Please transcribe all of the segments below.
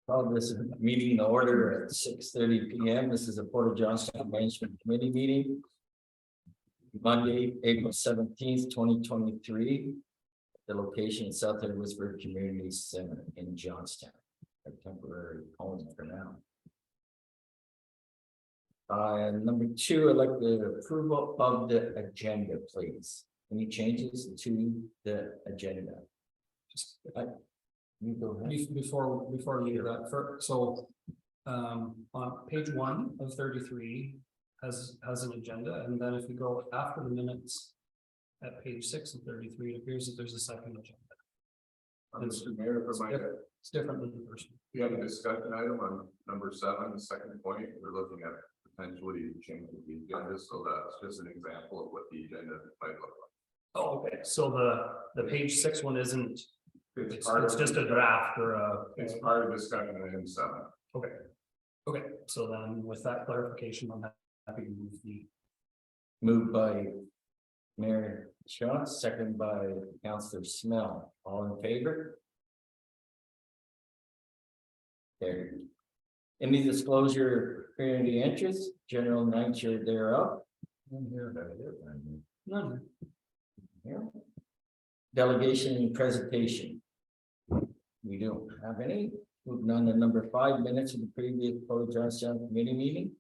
Call this meeting to order at 6:30 p.m. This is a Port of Johnstown Management Committee meeting. Monday, April 17th, 2023. The location is South Edwardsburg Community Center in Johnstown. A temporary home for now. Number two, I'd like the approval of the agenda, please. Any changes to the agenda? Just You go ahead. before we do that, so on page 1 of 33 has an agenda, and then if you go after the minutes at page 6 of 33, it appears that there's a second agenda. Mr. Mayor, It's different than the first one. we have a discussion item on number 7, the second point. We're looking at potentially changing the agenda, so that's just an example of what the agenda might look like. Oh, okay. So the page 6 one isn't. It's part of- just a draft or a. It's part of discussion item 7. Okay. So then with that clarification, I'm happy to move the. Moved by Mayor Shaw, second by Councillor Smell. All in favor? There. Any disclosure of community interest, general nature thereof? None. Here. Delegation and presentation. We don't have any. Moving on to number 5, minutes of the previous Port of Johnstown committee meeting.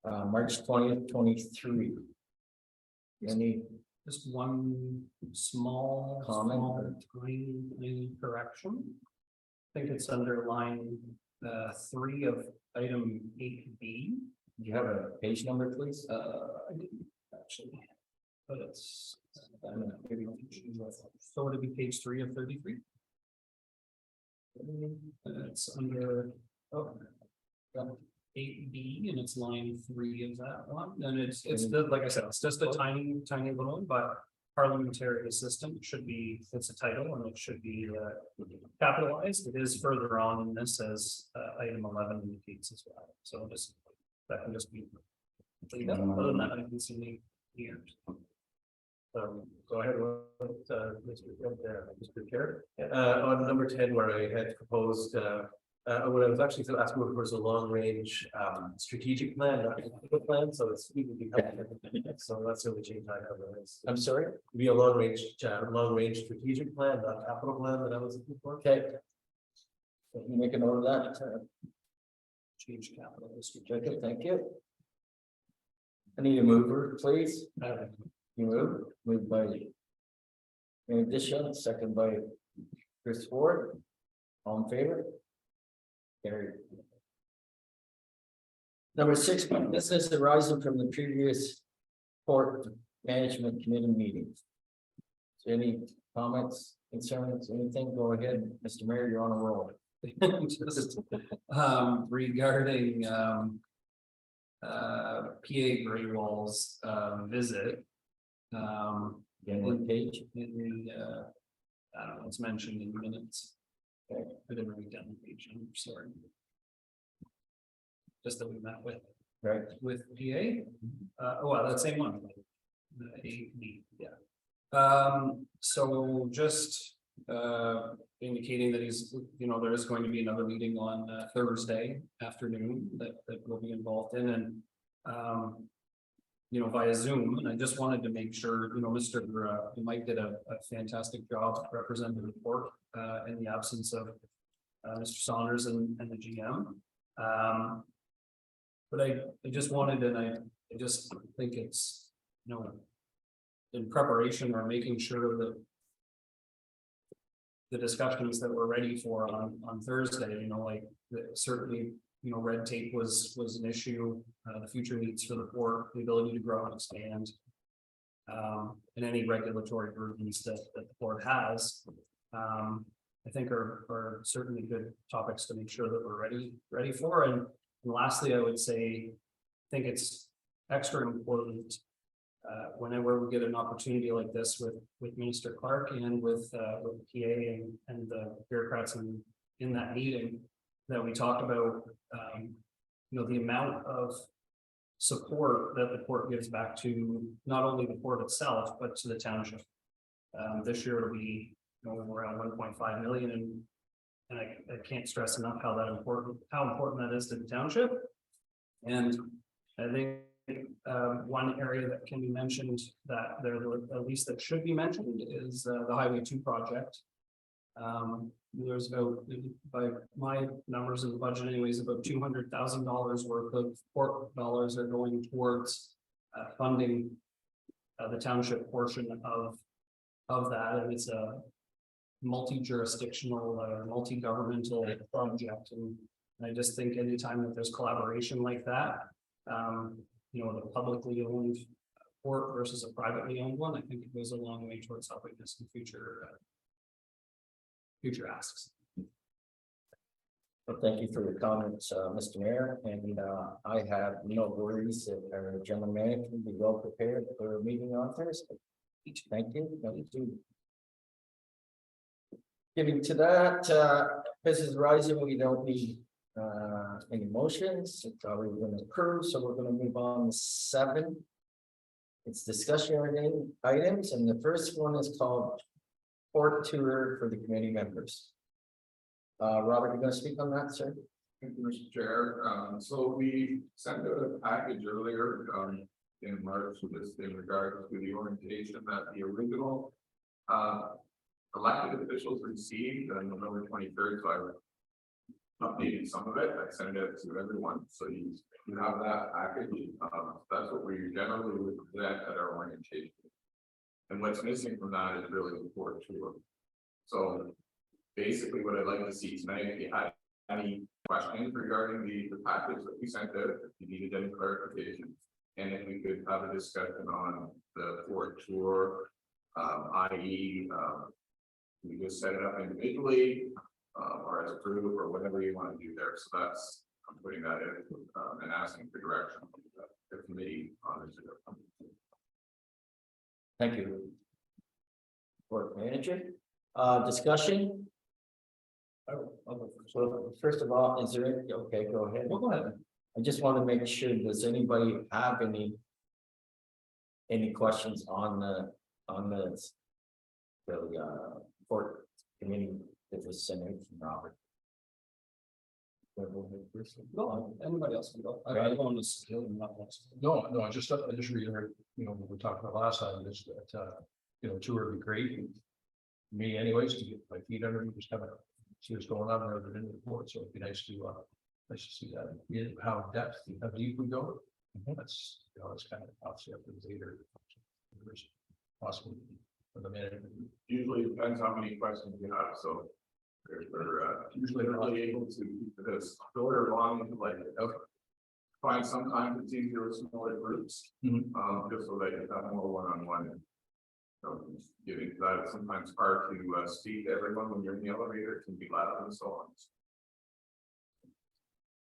March 20th, 23. Any Just one small Comment? tiny correction. I think it's under line 3 of item 8B. do you have a page number, please? I didn't actually, but it's. So would it be page 3 of 33? It's under 8B and it's line 3 of that one. And it's the, like I said, it's just a tiny little one, but parliamentary assistant should be, it's a title and it should be capitalized. It is further on in this as item 11 indicates as well. So just that can just be. Other than that, I can see here. Go ahead with Mr. Chair. On number 10, where I had proposed, what I was actually asking for was a long range strategic plan, not a plan. So it's so that's the only change I have. I'm sorry. Be a long range strategic plan, not capital plan that I was looking for. Okay. Let me make a note of that. Change capital district. Okay, thank you. I need a mover, please. You moved by Mayor Dishon, second by Chris Ford. All in favor? Carried. Number 6, this is arising from the previous Port Management Committee meetings. So any comments, concerns, anything? Go ahead, Mr. Mayor, you're on a roll. Just, regarding PA Greywall's visit. What page? In the I don't know, it's mentioned in the minutes. I didn't read down the page, I'm sorry. Just that we met with PA. That same one. The AD, so just indicating that he's, there is going to be another meeting on Thursday afternoon that we'll be involved in, and via Zoom. And I just wanted to make sure, Mr. Mike did a fantastic job representing the port in the absence of Mr. Saunders and the GM. But I just wanted, and I just think it's, in preparation or making sure that the discussions that we're ready for on Thursday, certainly, red tape was an issue, the future needs for the port, the ability to grow and expand, and any regulatory burdens that the port has, I think are certainly good topics to make sure that we're ready for. And lastly, I would say, I think it's extra important whenever we get an opportunity like this with Minister Clark and with PA and the bureaucrats in that meeting, that we talked about, the amount of support that the port gives back to not only the port itself, but to the township. This year it'll be around 1.5 million, And I can't stress enough how important that is to the township. And I think one area that can be mentioned that there, at least that should be mentioned, is the Highway 2 project. There's about, by my numbers in the budget anyways, about $200,000 worth of port dollars are going towards funding the township portion of that, and it's a multi-jurisdictional, multi-governmental project, and I just think anytime that there's collaboration like that, you know, the publicly owned port versus a privately owned one, I think it goes a long way towards helping us in future asks. Well, thank you for your comments, Mr. Mayor, and I have no worries that our general manager will be well prepared for a meeting on Thursday. Thank you. Thank you. Getting to that, Mrs. Rising, we don't need any motions. It's already been approved, so we're going to move on to 7. It's discussion items, and the first one is called port tour for the committee members. Robert, you going to speak on that, sir? Thank you, Mr. Chair. So we sent out a package earlier in March just in regards to the orientation that the original elected officials received on November 23rd. So I updated some of it. I sent it to everyone. So you have that package. That's what we generally would present at our orientation. And what's missing from that is really the port tour. So basically what I'd like to see tonight, if you had any questions regarding the package that we sent out, if you needed any clarification, and if we could have a discussion on the port tour, i.e. We just set it up individually or as a group or whatever you want to do there. So that's, I'm putting that in and asking for direction from the committee on this. Thank you. Port manager, discussion. Well, first of all, is there, okay, go ahead. Well, go ahead. I just want to make sure, does anybody have any questions on the port committee that was sent out from Robert? No, anybody else can go. I Right. don't want to steal and not want to. No, I just reiterate, you know, what we talked about last time is that, you know, tour would be great. Me anyways, to get my feet under me, just have a, see what's going on rather than in the report. So it'd be nice to see that. Yeah, how deep we go. That's, you know, it's kind of obviously up to the leader. Possibly for the manager. Usually depends how many questions you have, so we're usually really able to keep this shorter long, like find sometimes it's easier with smaller groups, just so that you have more one-on-one. So getting to that, it's sometimes hard to speak to everyone when you're in the elevator, it can be loud and so on.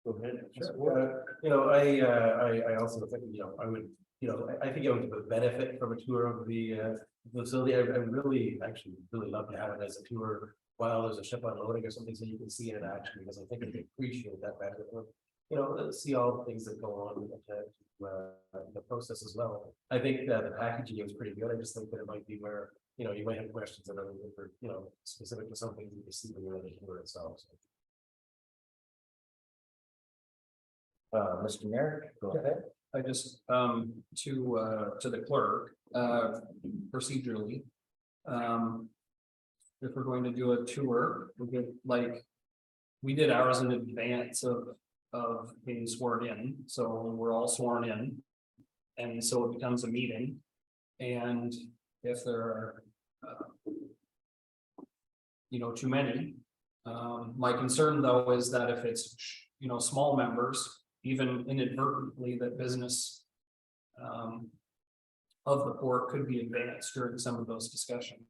Go ahead. Sure. You know, I also think, you know, I would, you know, I think I would benefit from a tour of the facility. I really love to have it as a tour while there's a ship unloading or something, so you can see it in action, because I think I appreciate that better. You know, see all the things that go on with the process as well. I think that the packaging is pretty good. I just think that it might be where, you know, you might have questions that are, you know, specific to something you see when you're in the tour itself. So. Mr. Mayor, go ahead. I just, to the clerk, procedurally. If we're going to do a tour, we could, like, we did ours in advance of being sworn in, so we're all sworn in. And so it becomes a meeting, and if there are, you know, too many. My concern though is that if it's, you know, small members, even inadvertently, that business of the port could be advanced during some of those discussions.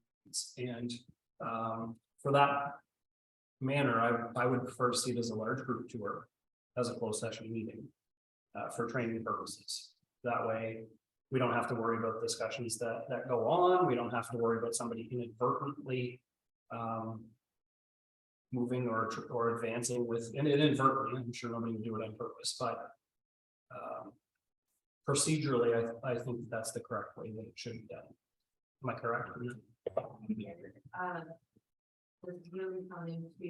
And for that manner, I would prefer to see it as a large group tour as a closed session meeting for training purposes. That way, we don't have to worry about discussions that go on. We don't have to worry about somebody inadvertently moving or advancing with inadvertently. I'm sure nobody would do it on purpose, but procedurally, I think that's the correct way that it should be done. Am I correct? was really coming to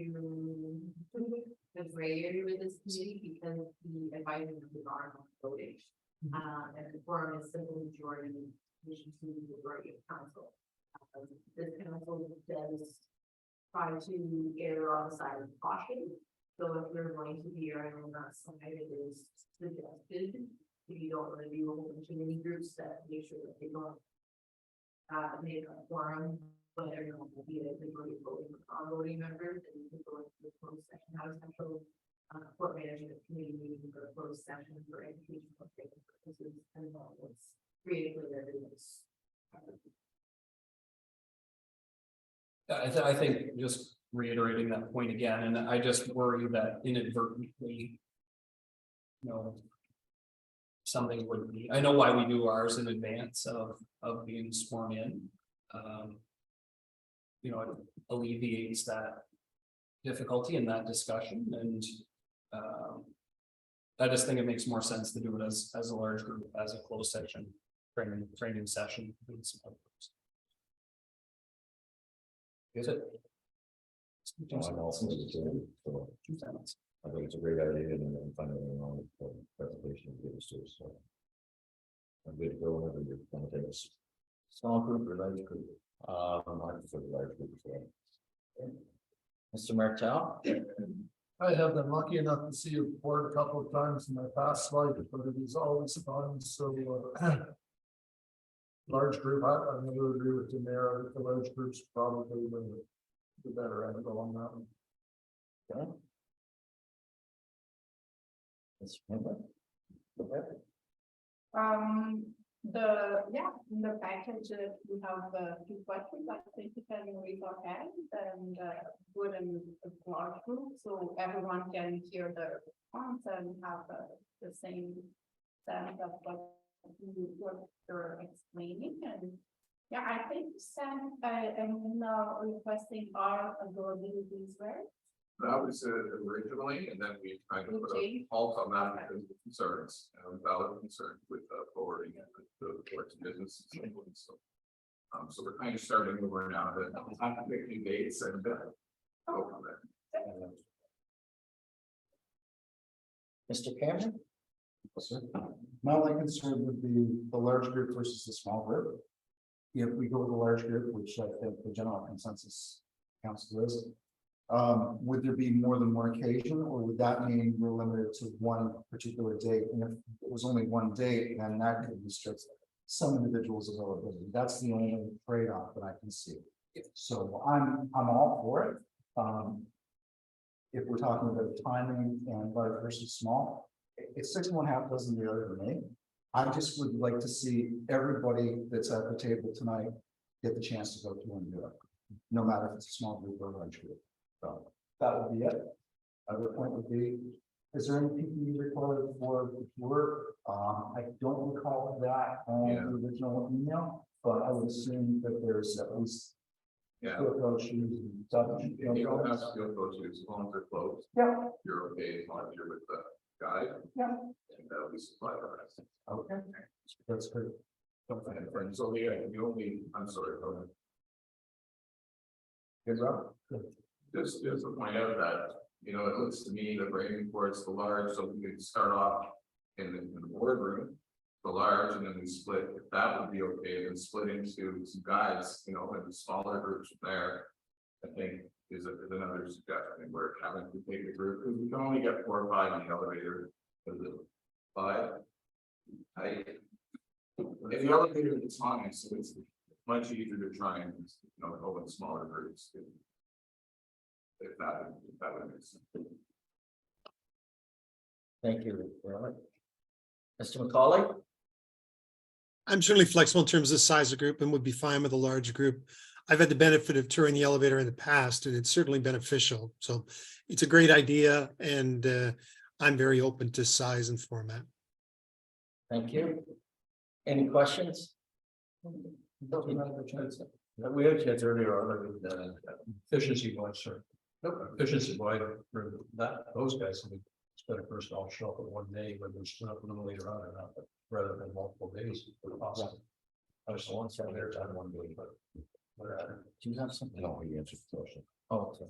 the gray area with this committee because the advisory members are not voting. And the quorum is simple majority, which is the majority of council. This council does try to err on the side of caution. So if you're going to be erring on that side, it is suggested, if you don't want to do a whole bunch of mini groups, that make sure that they don't make a quorum, but everyone will be a majority voting, voting members, and you can go into the closed session, how central court management committee meeting for a closed session for educational purposes, and all what's creatively everyone's. I think just reiterating that point again, and I just worry that inadvertently. You know. Something would be, I know why we do ours in advance of being sworn in. You know, it alleviates that difficulty in that discussion and. I just think it makes more sense to do it as a large group, as a closed section, training session. Is it? I'm also interested, so I think it's a great idea and then finally on the presentation to give us to us, so. I'm good to go whenever you're gonna take us. Small group or large group? I prefer the large group as well. Mr. Martel? I have been lucky enough to see you board a couple of times in my past life, but it is always fun, so. Large group, I never agree with the mayor, the large groups probably the better end along that one. Okay. Mr. Campbell? In the package, we have the two questions, I think you can raise our hand and put in a large group, so everyone can hear the response and have the same sense of what you're explaining. And yeah, I think Sam, I'm now requesting our abilities, right? That was it originally, and then we kind of put a Okay. halt on that because of concerns, valid concerns with forwarding it to the court's business. So we're kind of starting over now to have to pick new dates and go from there. Mr. Cameron? My only concern would be the large group versus the small group. If we go with the large group, which I think the general consensus council is, would there be more than one occasion, or would that mean we're limited to one particular date? And if it was only one date, then that could restrict some individuals' availability. That's the only trade-off that I can see. So I'm all for it. If we're talking about timing and large versus small, it's 6 1/2 dozen the other for me. I just would like to see everybody that's at the table tonight get the chance to go through and do it, no matter if it's a small group or a large group. So that would be it. Other point would be, is there any PPE required for work? I don't recall that on the original email, but I would assume that there's at least Yeah. steel-toe shoes and stuff. If you don't have steel toe shoes, as long as they're closed, Yeah, you're okay as long as you're with the guide. yeah. And that'll be supplied by us. Okay, that's good. And so the only, I'm sorry, go ahead. Good, Rob. Just to point out that, you know, it looks to me that we're aiming towards the large, so we could start off in the boardroom. The large, and then we split, if that would be okay, then split into some guides, you know, and smaller groups there. I think is another suggestion, where having to take a group, because we can only get 4 or 5 in the elevator. Because of 5. In the elevator, it's fine, so it's much easier to try and, you know, go in smaller groups. If that would make sense. Thank you, Robert. Mr. McCauley? I'm certainly flexible in terms of the size of group and would be fine with a large group. I've had the benefit of touring the elevator in the past and it's certainly beneficial. So it's a great idea and I'm very open to size and format. Thank you. Any questions? We had a chance earlier on, efficiency wise, sir. Efficiency wise, for that, those guys, we spent a first all show up at one day, whether it's not a little later on or not, but rather than multiple days. Awesome. I was the one sitting there time one day, but. Do you have something? No, he answered the question. Oh, okay.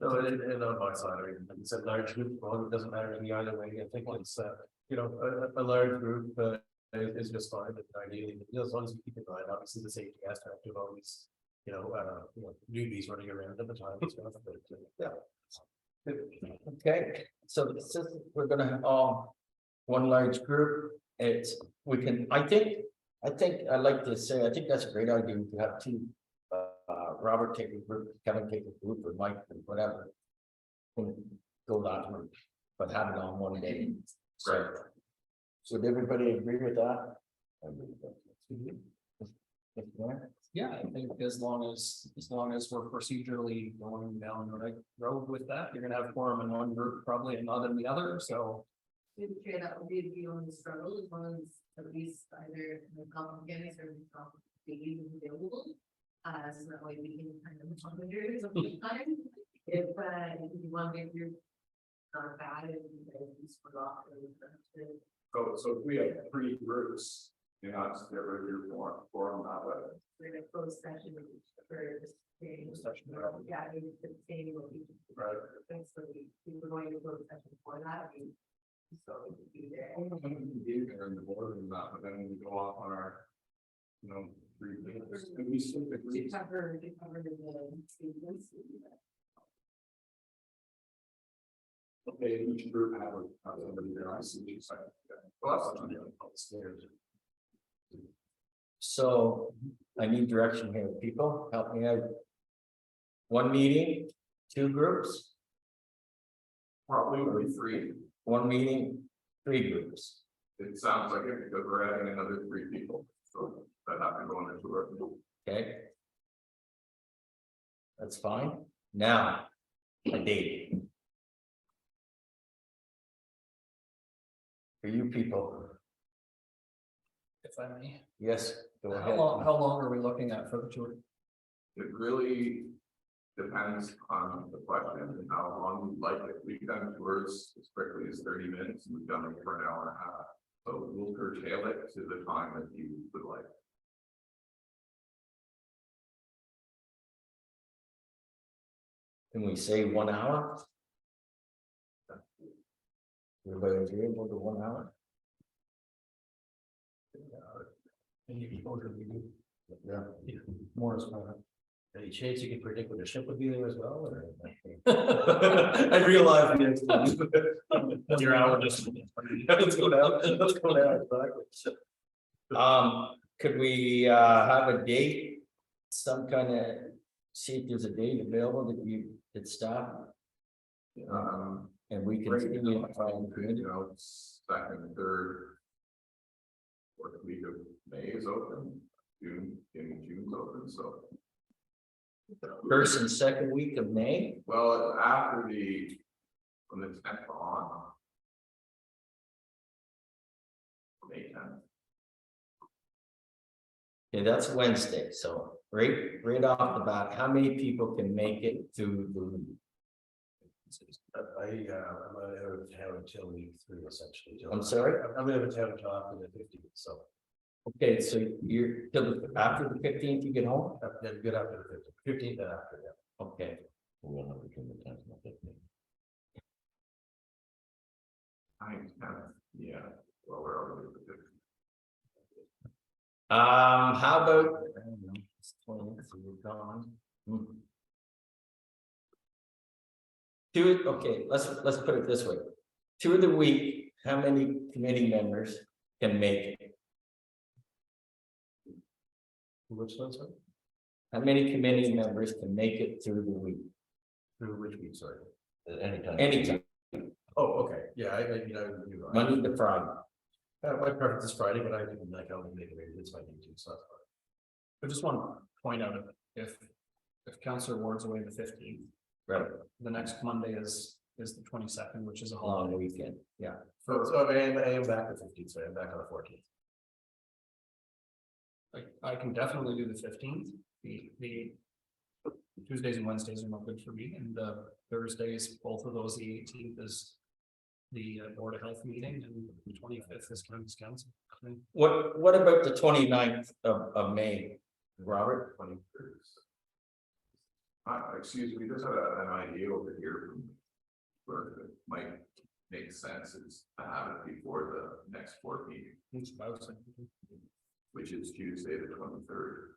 No, and on my side, I mean, like you said, large group, well, it doesn't matter to me either way, I think it's, you know, a large group, is just fine, but ideally, you know, as long as we keep in mind, obviously, the safety aspect of always, you know, newbies running around at the time and stuff, but, yeah. Okay, so this is, we're gonna have one large group, it's, we can, I think I'd like to say, I think that's a great idea to have two. Robert take a group, Kevin take a group, or Mike, or whatever. Can go that way, but have it on one day. So, would everybody agree with that? I agree with that. Yeah, I think as long as we're procedurally going down the right road with that, you're gonna have quorum in one group, probably, and not in the other, so. I'm sure that would be the only struggle, as long as at least either the applicants or the agent available. So that way we can kind of monitor something time. If you want to get your. Not bad, and you guys just forgot. So if we have 3 groups, you know, it's get rid of your forum that way. We're in a closed session for this. Yeah, I mean, it's the same what we. Right. So we were going to close session for that. So we could be there. They're in the board and that, but then we go off on our, you know, 3 minutes. And we still agree. To cover the statements. Okay, each group have somebody there, I see what you're saying. Well, that's not the other upstairs. So I need direction here, people, help me out. One meeting, 2 groups, Probably will be 3. one meeting, 3 groups. It sounds like it because we're adding another 3 people, so that have to go into our. Okay. That's fine. Now, a date. For you people, If I may, yes, go how ahead. long are we looking at for the tour? It really depends on the question and how long you'd like it. We've done tours as quickly as 30 minutes, and we've done it for an hour and a half. So we'll curtail it to the time that you would like. Can we say 1 hour? Everybody agreeable to 1 hour? Any exposure we do. Yeah. More is better. Any chance you can predict when the ship would be there as well, or? I realize. Your hour just. Let's go down, let's go down. Could we have a date? Some kind of, see if there's a date available that you could stop? And we can. Right continue now, to try and create it. you know, 2nd, 3rd. 4th week of May is open, June's open, so. First and second week of May, Well, after from the 10th on. May 10th. okay, that's Wednesday, so right off the bat, how many people can make it to the? I'm out of town until week 3, essentially. I'm sorry? I'm out of town until after the 15th, so. Okay, so you're till after the 15th, you get home? Yeah, good after the 15th and after, yeah. Okay, We'll have between the 10th and the 15th. Yeah, well, we're already at the 15th. how about? I don't know, it's 20th, so you're gone. Okay, let's put it this way. 2 of the week, how many committee members can make it? Which one, sorry? How many committee members can make it through the week? Through which week, sorry? At any time. Anytime, Oh, okay, yeah, I you know, you are. Monday to Friday. My preference is Friday, but I can like only make it, it's my duty, so that's fine. I just want to point out if Councillor Ward's away the 15th, Right, the next Monday is the 22nd, which is a long holiday. weekend, yeah. So I am back the 15th, so I'm back on the 14th. I can definitely do the 15th. The Tuesdays and Wednesdays are not good for me, and Thursdays, both of those, the 18th is the Board of Health meeting, and the 25th is County's Council. What about the 29th of May, Robert? 23rd. Excuse me, just had an idea over here. Where it might make sense is to have it before the next board meeting, which is Tuesday, the 23rd.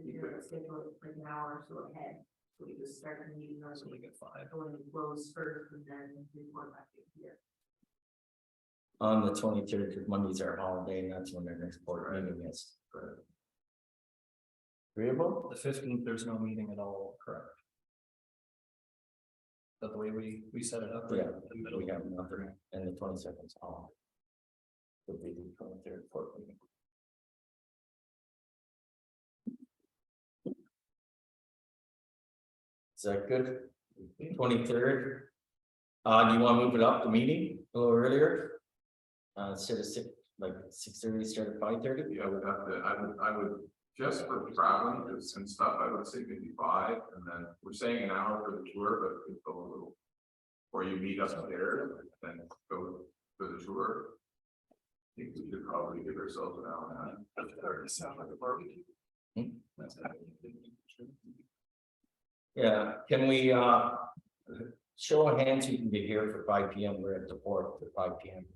You're scheduled like an hour or so ahead, so we just start the meeting early. So we get 5. Go and close first and then report back to here. On the 23rd, because Monday's our holiday, and that's when their next board meeting is. Agreeable? The 15th, there's no meeting at all, correct? Is that the way we set it up? Yeah, The middle. we have nothing, and the 22nd's off. Would be the 23rd board meeting. Is that good? 23rd. Do you want to move it up the meeting a little earlier? Instead of 6:30, start at 5:30? Yeah, I would have to, I would, just for traveling and stuff, I would say maybe 5, and then we're saying an hour for the tour, but we go a little. Or you meet us there, then go for the tour. I think we should probably give ourselves an hour and a half. That's starting to sound like a barbecue. Yeah, can we, show of hands, you can be here for 5 PM, we're at the port for 5 PM.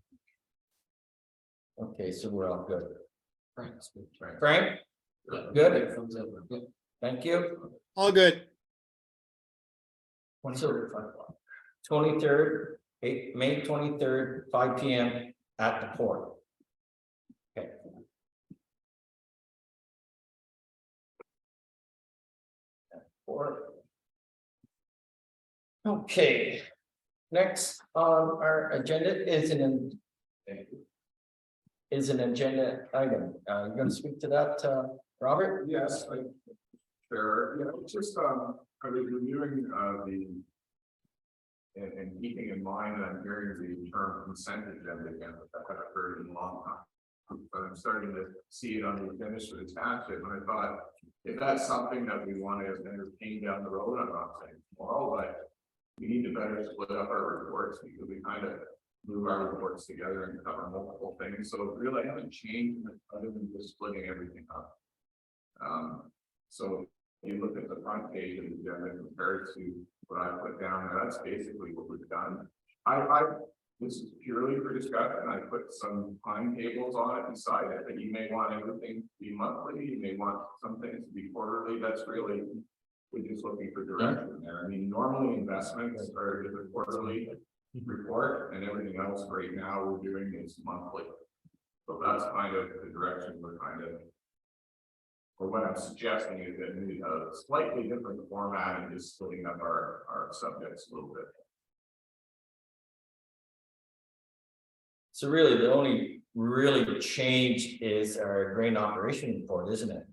Okay, so we're all good. Frank? Good, thank you. All good. 23rd, 5 o'clock. 23rd, May 23rd, 5 PM at the port. Okay. Port. Okay, next on our agenda is an agenda item. You're gonna speak to that, Robert? Yes, sure, you know, just, I was reviewing, and keeping in mind that I'm hearing the term consent agenda again, which I haven't heard in a long time. But I'm starting to see it on the administrative township, and I thought, if that's something that we want to entertain down the road, I'm not saying tomorrow, but we need to better split up our reports, because we kind of move our reports together and cover multiple things, so really I haven't changed other than just splitting everything up. So if you look at the front page of the agenda compared to what I put down there, that's basically what we've done. This is purely for discussion. I put some timetables on it beside it, that you may want everything to be monthly, you may want some things to be quarterly. That's really, we're just looking for direction there. I mean, normally investments are the quarterly report, and everything else right now we're doing is monthly. So that's kind of the direction we're kind of. Or what I'm suggesting is that we need a slightly different format and just splitting up our subjects a little bit. So really, the only really change is our grain operation report, isn't it?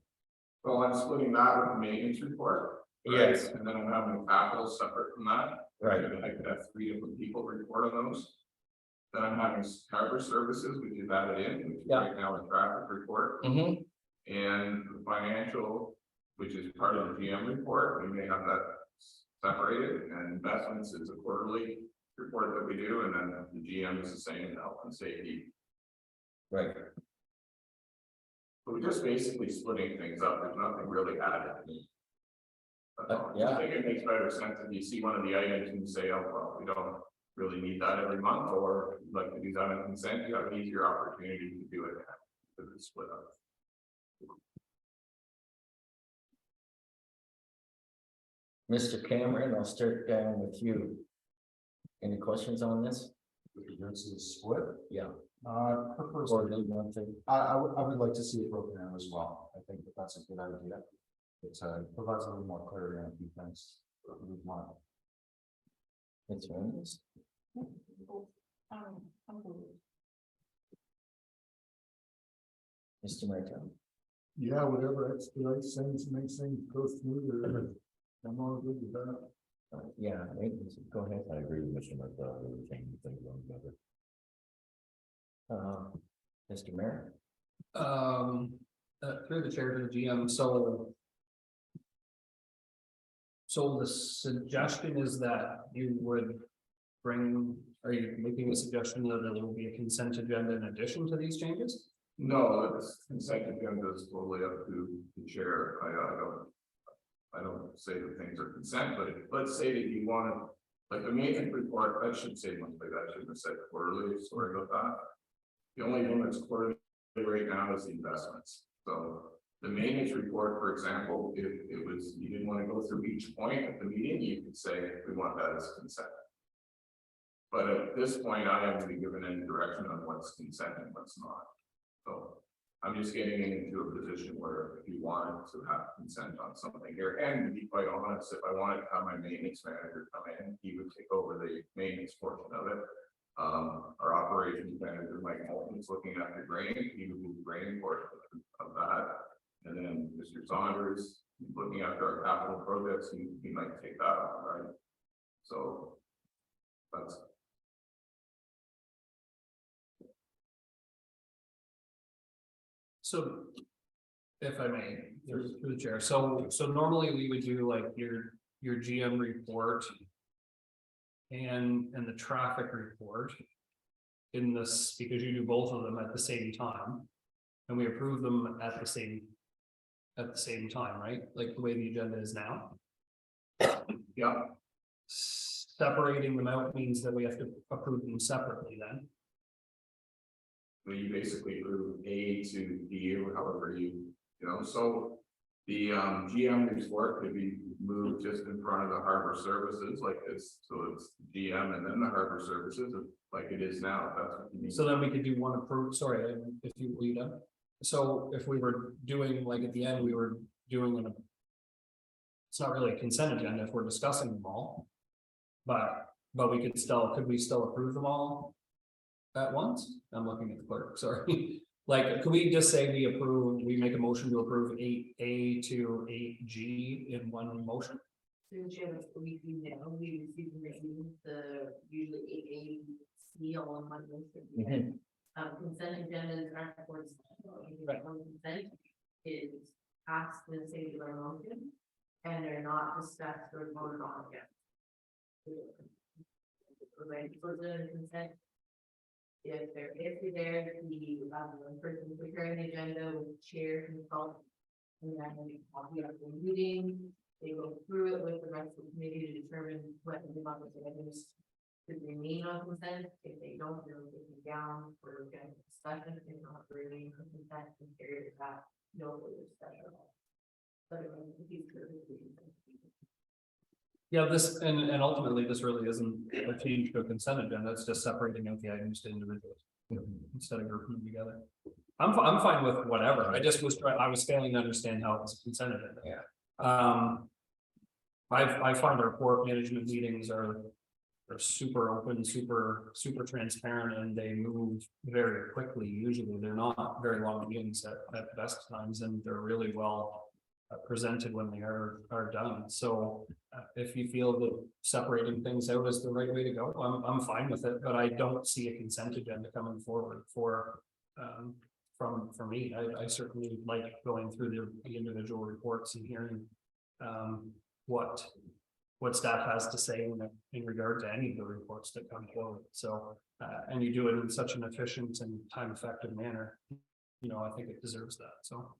Well, I'm splitting that with the maintenance report. right? Yes. And then I'm having capital separate from that. Right. I could have 3 different people report on those. Then I'm having harbor services, which is added in, which is Yeah. right now a traffic report. Mm-hmm. And the financial, which is part of the GM report, we may have that separated, and investments is a quarterly report that we do, and then the GM is the same, health and safety. Right. So we're just basically splitting things up, there's nothing really added. That's all. Yeah. I think it makes better sense if you see one of the items and say, oh, well, we don't really need that every month, or like to do that on consent, you have an easier opportunity to do it. Because it's split up. Mr. Cameron, I'll start down with you. Any questions on this? This is split. Yeah. Prefer Or leave one thing? I would like to see it broken down as well. I think that that's a good idea. It provides a little more clarity on a few things. It's Ernest. Mr. Martin. Yeah, whatever expedites things, makes things go smoother. I'm all good with that. Yeah, right, go ahead. I agree with Mr. Martel, we were changing things on better. Mr. Mayor. Through the chair to the GM, so the suggestion is that you would bring, are you making a suggestion that there will be a consent agenda in addition to these changes? No, it's consent agenda is totally up to the chair. I don't. I don't say that things are consent, but let's say that you want to, like the maintenance report, that should say monthly, that shouldn't have said quarterly, sorry about that. The only one that's quarterly right now is the investments, so. The maintenance report, for example, if it was, you didn't want to go through each point of the meeting, you could say, we want that as consent. But at this point, I haven't been given any direction on what's consent and what's not. So I'm just getting into a position where if you wanted to have consent on something here, and to be quite honest, if I wanted to have my maintenance manager come in, he would take over the maintenance portion of it. Our operations manager, Mike Moulton, is looking at the grading, he would do the grading portion of that. And then Mr. Saunders, looking after our capital projects, he might take that on, right? So that's. So, if I may, through the chair, so normally we would do like your GM report. And the traffic report. In this, because you do both of them at the same time. And we approve them at the same time, right? Like the way the agenda is now. Yeah, Separating them out means that we have to approve them separately then. so you basically do A to D or however you know, so. The GM report could be moved just in front of the harbor services like this, so it's GM and then the harbor services like it is now, if that's what you need. So then we could do one approve, sorry, if you lead up. So if we were doing, like at the end, we were doing it's not really a consent agenda if we're discussing them all. But we could we still approve them all at once? I'm looking at the clerk, sorry. Like, could we just say we make a motion to approve 8A to 8G in one motion? Through the chair, that's the weekly mail, we receive the review, the usually A, all in one motion. Consent agendas are towards, consent is passed in a singular motion, and they're not discussed or voted on again. For the consent. If there, the person preparing the agenda with chair consult. And then we copy up the meeting, they go through it with the rest of the committee to determine what the amount of items should remain on consent. If they don't, they'll take them down for general discussion, if not remain on consent, and carry that, no further discussion. But Yeah, this, and ultimately, this really isn't a change to a consent agenda, it's just separating out the items to individuals. Instead of grouping them together. I'm fine with whatever, I just I was failing to understand how it's a consent agenda. Yeah. I find our report management meetings are super open, super transparent, and they move very quickly. Usually they're not very long meetings at best times, and they're really well presented when they are done. So if you feel that separating things out is the right way to go, I'm fine with it, but I don't see a consent agenda coming forward from me. I certainly like going through the individual reports and hearing what staff has to say in regard to any of the reports that come forward. So and you do it in such an efficient and time effective manner, you know, I think it deserves that. So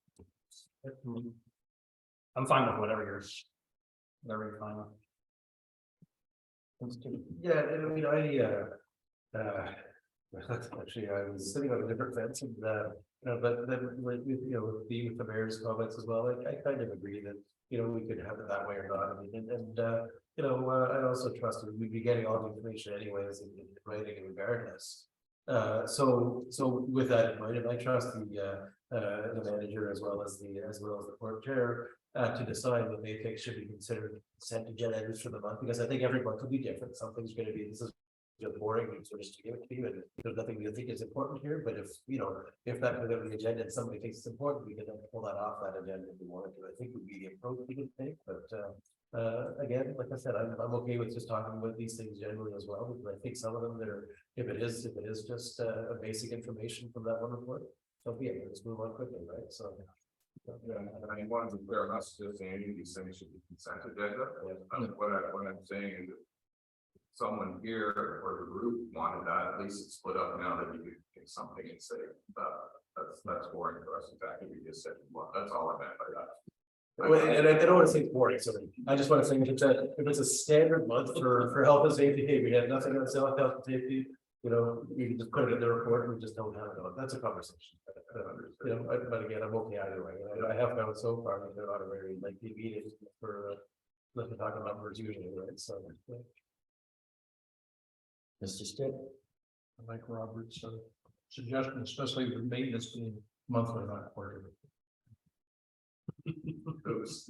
I'm fine with whatever you're fine with. Yeah, I mean, actually, I was sitting on a different fence and, but then with the mayor's comments as well, I kind of agree that, you know, we could have it that way or not. I mean, I also trust that we'd be getting all the information anyways in writing regardless. So with that in mind, and I trust the manager as well as the court chair to decide what they think should be considered consent agenda items for the month, because I think every month will be different. Something's going to be, this is boring, so just to give it to you, and there's nothing we think is important here. But if that comes on the agenda and somebody thinks it's important, we can then pull that off that agenda if we wanted to. I think would be the approach we could take. But again, like I said, I'm okay with just talking about these things generally as well, because I think some of them if it is just a basic information from that one report, so yeah, let's move on quickly, right? So. Yeah, and I wanted to clear us just saying these things should be consent agenda. What I'm saying is that someone here or the group wanted that, at least it's split up now that you could take something and say that's boring for us. Exactly, we just said, well, that's all I meant by that. Well, and I don't want to say it's boring, so I just want to say if it's a standard month for health and safety, hey, we have nothing on health and safety. You know, you can just put it in the report, we just don't have it on, that's a conversation. You know, but again, I'm okay either way, I have found so far that they're not a very lengthy meetings for. Let's talk about numbers usually, right, so. Mr. Stitt, I like Robert's suggestion, especially with maintenance being monthly, not quarterly. Oops.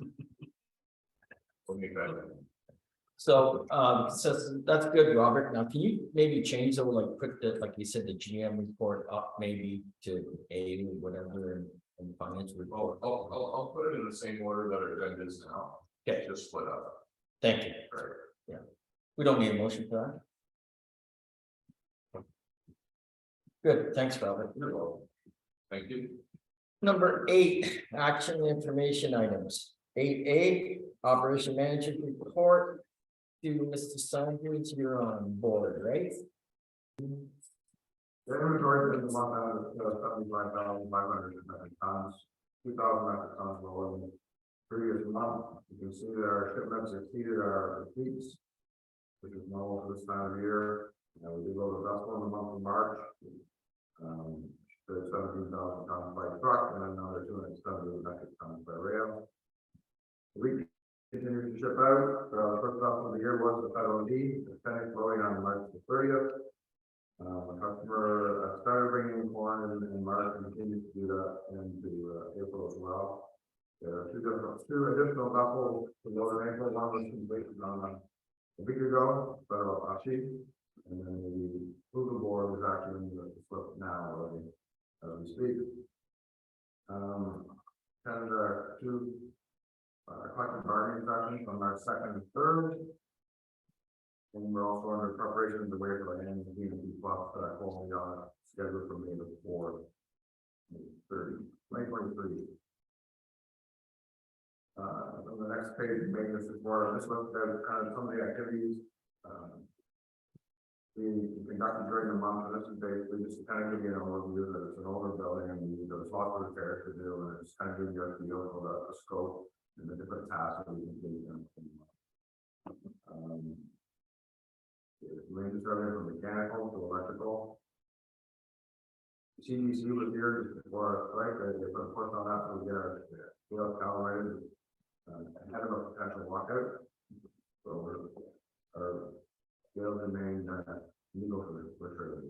We'll make that. so, so that's good, Robert. Now, can you maybe change the, like, put the, like you said, the GM report up maybe to A or whatever and financial report? I'll put it in the same order that our agenda is now. Okay. Just split up. Thank you. Right. We don't need a motion for that. Good, thanks, Robert. Thank you. Number 8, action information items. 8A, operation manager report to Mr. Saunders, you're on board, right? The inventory is 1,075,500 metric tons, 2,000 metric tons lower than previous month. You can see that our shipments exceeded our receipts, which is normal for this time of year. We did load a vessel in the month of March. There's 17,000 tons by truck and another 270 metric tons by rail. We continue to ship out. The first vessel of the year was the Federal D, the Fenix loading on March the 30th. The customer started bringing in corn in March and continues to do that into April as well. There are two additional vessels to load in April. One was completed on a week ago, Federal Ashi, and then the Google board is actually in the slip now already as we speak. And two collective bargaining sessions on our 2nd and 3rd. And we're also under preparation to wait for the annual DMP plus only on schedule for May the 4th, 2023. On the next page, maintenance report. This looks at kind of some of the activities we conducted during the month. And this is basically just to kind of give you an overview that it's an older building and there's lots of repairs to do, and it's kind of giving you a feel for the scope and the different tasks that we can do. Ranges everything from mechanical to electrical. CDC was here before our strike. They put a push on that so we get our scale calibrated ahead of a potential lockout. So our scales remain legal for sure.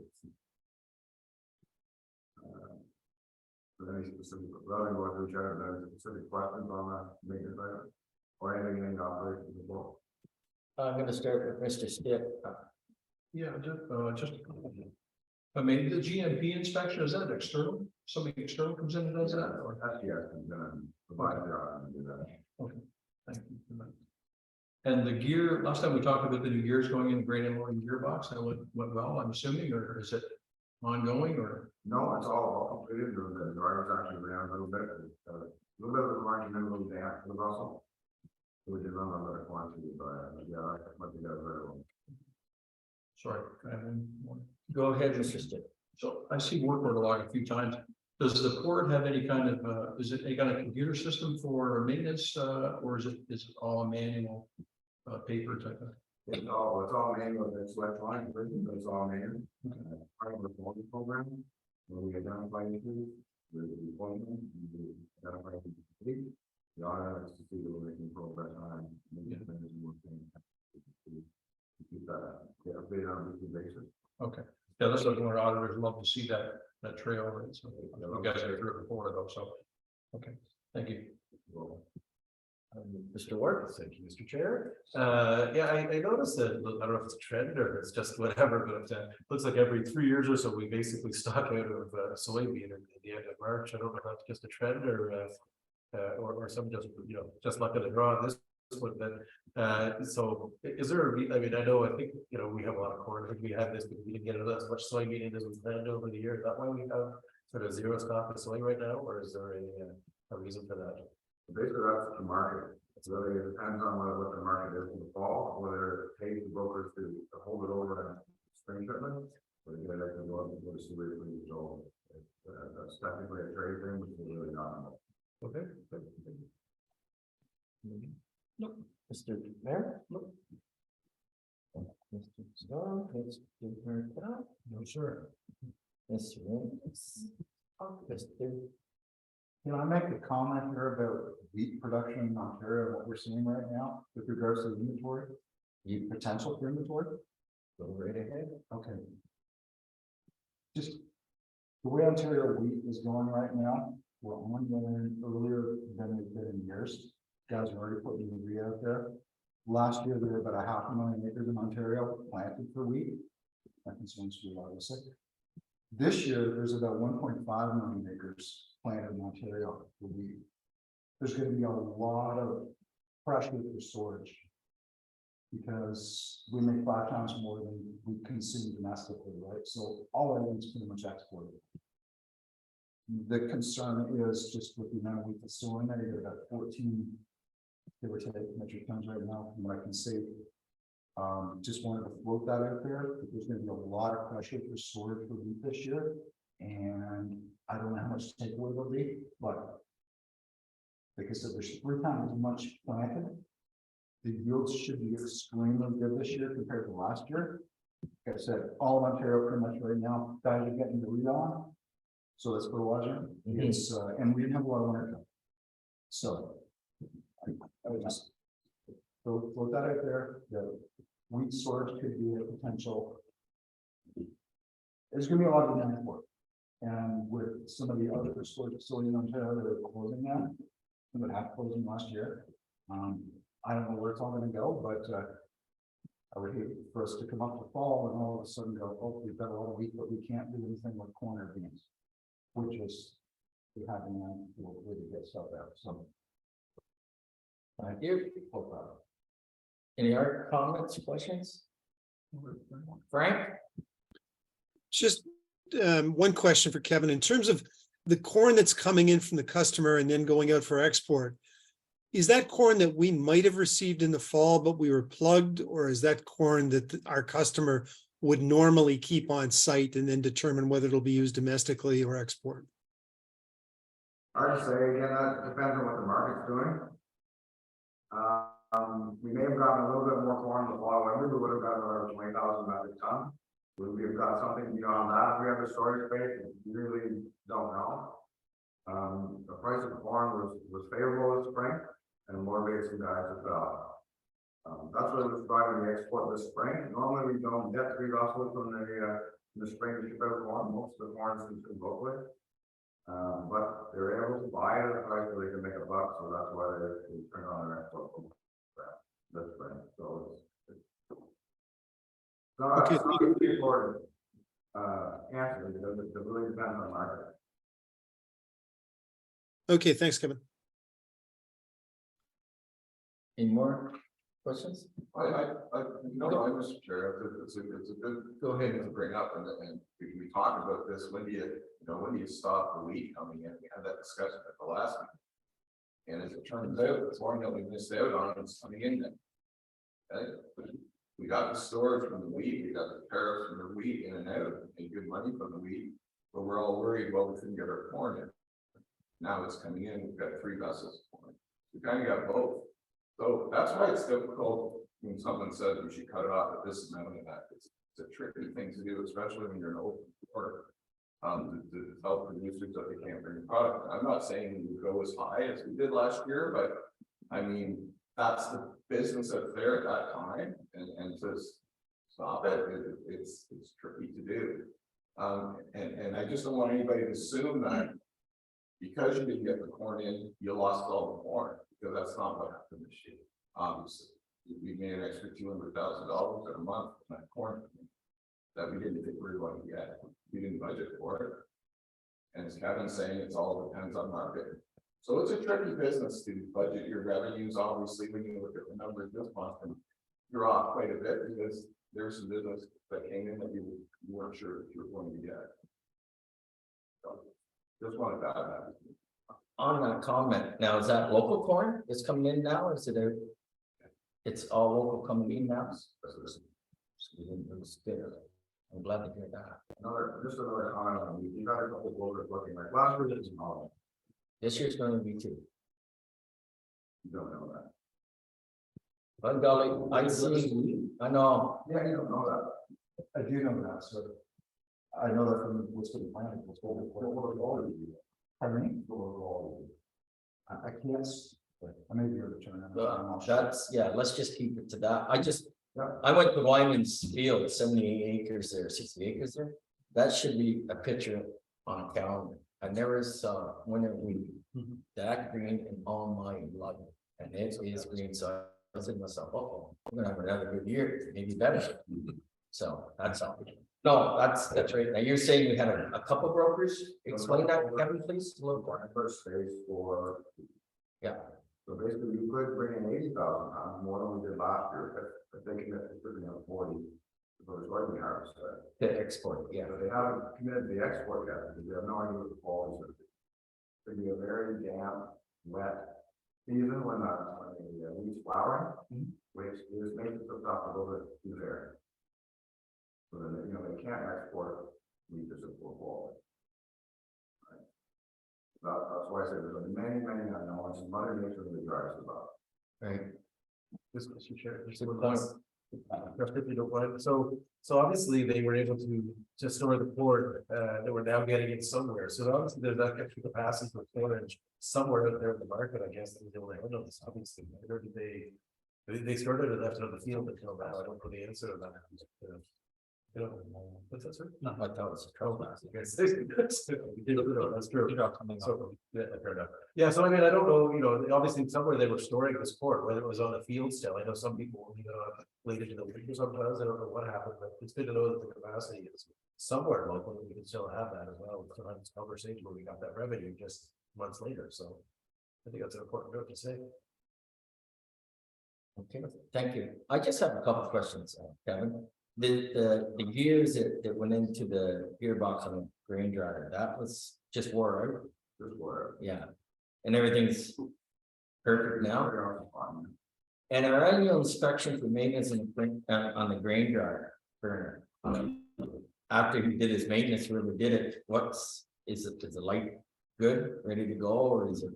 Any specific routing or reach out and specific questions on that maintenance item or anything in the operations as well. I'm going to start with Mr. Stitt. Yeah, just. I mean, the GMP inspection, is that external? Somebody external comes in and does that, or? SGS is gonna provide the option to do that. Okay, thank you for that. And the gear, last time we talked about the new gears going in the great Emerald gearbox, that went well, I'm assuming, or is it ongoing, or? No, it's all completed. The drivers actually ran a little bit of the margin and a little damp for the vessel. So we did run a little quantity, but yeah, I might be there very well. Sorry, can I have one more? Go ahead, Mr. Stitt. So I see work order log a few times. Does the port have any kind of, is it any kind of computer system for maintenance, or is it all a manual, paper type of? It's all manual. It's electronic version, but it's all manual. Part of the quality program where we identify issues, we point them, we identify them complete. The auditor has to see that we're making progress on keep that updated on a weekly basis. Okay, yeah, that's something where auditors love to see that trail, right? So you guys are through it before though, so. Okay, thank you. Mr. Ward. Thank you, Mr. Chair. Yeah, I noticed that, I don't know if it's a trend or it's just whatever, but looks like every 3 years or so, we basically stock out of soybean at the end of March. I don't know if that's just a trend or some just, just luck of the draw this one. But so is there I mean, I think, we have a lot of corn. I think we had this, but we didn't get as much soybean as was planned over the year. Is that why we have sort of zero stock of soy right now, or is there a reason for that? Basically, that's the market. It really depends on what the market is in the fall, whether it pays the brokers to hold it over in spring shipment, or get it to go up and go to see where it's sold. That's technically a trade thing, which is really not. Okay. Nope. Mr. Mayor? Nope. Mr. Storm, Mr. Mercado? No, sir. Mr. Williams? Mr. Can I make a comment here about wheat production in Ontario, and what we're seeing right now with regards to the inventory? The potential for inventory? Go right ahead. Okay. Just the way Ontario wheat is going right now, we're on earlier than we've been in years. Guys are already putting urea out there. Last year, there were about 500,000 acres in Ontario planted for wheat. That concerns me, obviously. This year, there's about 1.5 million acres planted in Ontario for wheat. There's going to be a lot of pressure for storage, because we make 5 times more than we consume domestically, right? So all our wheat's pretty much exported. The concern is just with the amount of wheat that's still in there, you're about 14, give or take, metric tons right now, from what I can see. Just wanted to float that out there, but there's gonna be a lot of pressure for storage for wheat this year. And I don't know how much takeaway there'll be, but like I said, there's 3 times as much planted. The yields should be extremely good this year compared to last year. Like I said, all of Ontario pretty much right now, guys are getting the read on. So that's fertilizer. It's, and we didn't have a lot of winter time. So I would just float that out there. The wheat storage could be a potential. There's gonna be a lot of demand for it. And with some of the other storage facilities in Ontario that are closing now, that have closing last year. I don't know where it's all gonna go, but I would hate for us to come up to fall and all of a sudden go, oh, we've got a lot of wheat, but we can't do anything with corn or beans. Which is we have them to get stuff out. So Thank you. hope that. Any other comments, questions? Frank? Just one question for Kevin. In terms of the corn that's coming in from the customer and then going out for export, is that corn that we might have received in the fall, but we were plugged, or is that corn that our customer would normally keep on site and then determine whether it'll be used domestically or export? Hard to say, again, that depends on what the market's doing. We may have gotten a little bit more corn in the fall, winter, we would have gotten around 20,000 metric ton. Would we have got something beyond that? If we have the storage space, we really don't know. The price of corn was favorable this spring, and more basin guys have fell. That's what was driving the export this spring. Normally we don't get 3 vessels in the spring to ship out corn. Most of the corn is consumed locally. But they're able to buy it at a price where they can make a buck, so that's why they turn on their export this spring. So Okay. it's not a really important answer, because it really depends on the market. Okay, thanks, Kevin. Any more questions? Mr. Chair, it's a good, go ahead and bring up, and we talked about this, when do you stop the wheat coming in? We had that discussion at the last meeting. And as it turns out, the corn that we missed out on is coming in then. Okay? We got the storage from the wheat, we got the tariffs from the wheat in and out, and good money from the wheat, but we're all worried, well, we couldn't get our corn in. Now it's coming in, we've got 3 vessels of corn. We kind of got both. So that's why it's difficult when someone says we should cut it off at this amount and that. It's a tricky thing to do, especially when you're an open quarter. To tell producers that they can't bring the product. I'm not saying we would go as high as we did last year, but I mean, that's the business that's there at that time, and to stop it, it's tricky to do. And I just don't want anybody to assume that because you didn't get the corn in, you lost all the corn, because that's not what happened this year. Obviously, we made an extra $200,000 a month on that corn that we didn't think we were going to get. We didn't budget for it. And as Kevin's saying, it's all depends on market. So it's a tricky business to budget your revenues, obviously, when you look at the numbers this month, and you're off quite a bit because there's some business that came in that you weren't sure if you were going to get. So just wanted to add that. On that comment, now is that local corn that's coming in now, or is it it's all local coming in now? I'm glad to hear that. Just another comment on you got a couple of brokers looking like last year, it's small. This year's going to be 2. You don't know that. By golly, I see, I know, Yeah, you don't know that. I do know that, so. I know that from what's been planning. Pardon me? I can't, I may be able to turn. that's, yeah, let's just keep it to that. Yeah. I went to Wyman's Field, 78 acres there, 60 acres there. That should be a picture on a calendar. I never saw when it we that green in all my life. And it is green, so I said to myself, oh, we're gonna have another good year, maybe better. So that's all. No, that's right. Now you're saying we had a couple brokers. Explain that, Kevin, please. A little more. First phase for. Yeah. So basically, you could bring in 80,000 more than we did last year, if they commit to bringing out 40. For the soybean harvest. To export, yeah. So they haven't committed to the export yet, because they have no idea what the quality is. It's gonna be a very damp, wet season when the wheat's flowering, which is making it so tough a little bit too there. So then, they can't export wheat that's of poor quality. Right. That's why I said there's many unknowns, and Mother Nature really drives it up. Right. This Mr. Chair. just Good one point. last- if you don't mind. So obviously they were able to store the port, they were now getting it somewhere. So obviously there's that extra capacity for storage somewhere out there in the market, I guess, that they will handle this, obviously. Or did they started it left it on the field until now. I don't know the answer to that. What's that, sir? I thought it was a trouble. That's true. So, yeah, fair enough. Yeah, so I mean, I don't know, obviously somewhere they were storing this port, whether it was on the field still. I know some people, late into the winter sometimes, I don't know what happened, but it's good to know that the capacity is somewhere locally. We can still have that as well. We still have this conversation where we got that revenue just months later, so I think that's an important note to say. Okay, thank you. I just have a couple of questions, Kevin. The gears that went into the gearbox on the grain dryer, that was just wore out. Just where. Yeah. And everything's perfect now. And our annual inspection for maintenance on the grain dryer burner. After he did his maintenance, whoever did it, is the light good, ready to go, or is it?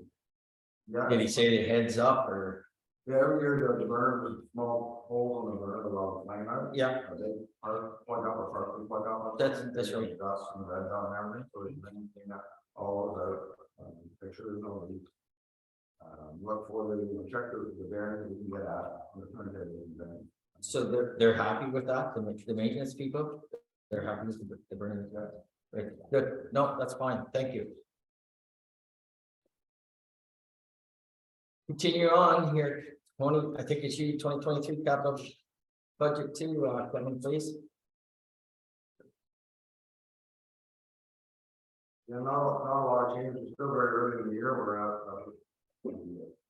Yeah. Did he say the heads up or? Yeah, every year the burn with small holes in the burn around the flame out. Yeah. They are plug up or partially plug up. That's right. Dust and red on and everything, so you can clean that all of the, make sure there's no leak. Look for check the bearing that you can get at. On the front end of the bearing. So they're happy with that, the maintenance people? They're happy with the burning? Right, good. No, that's fine. Thank you. Continue on here, I think it's you, 2023 capital budget too, Clement, please. Yeah, not a lot of changes. It's still very early in the year. We're at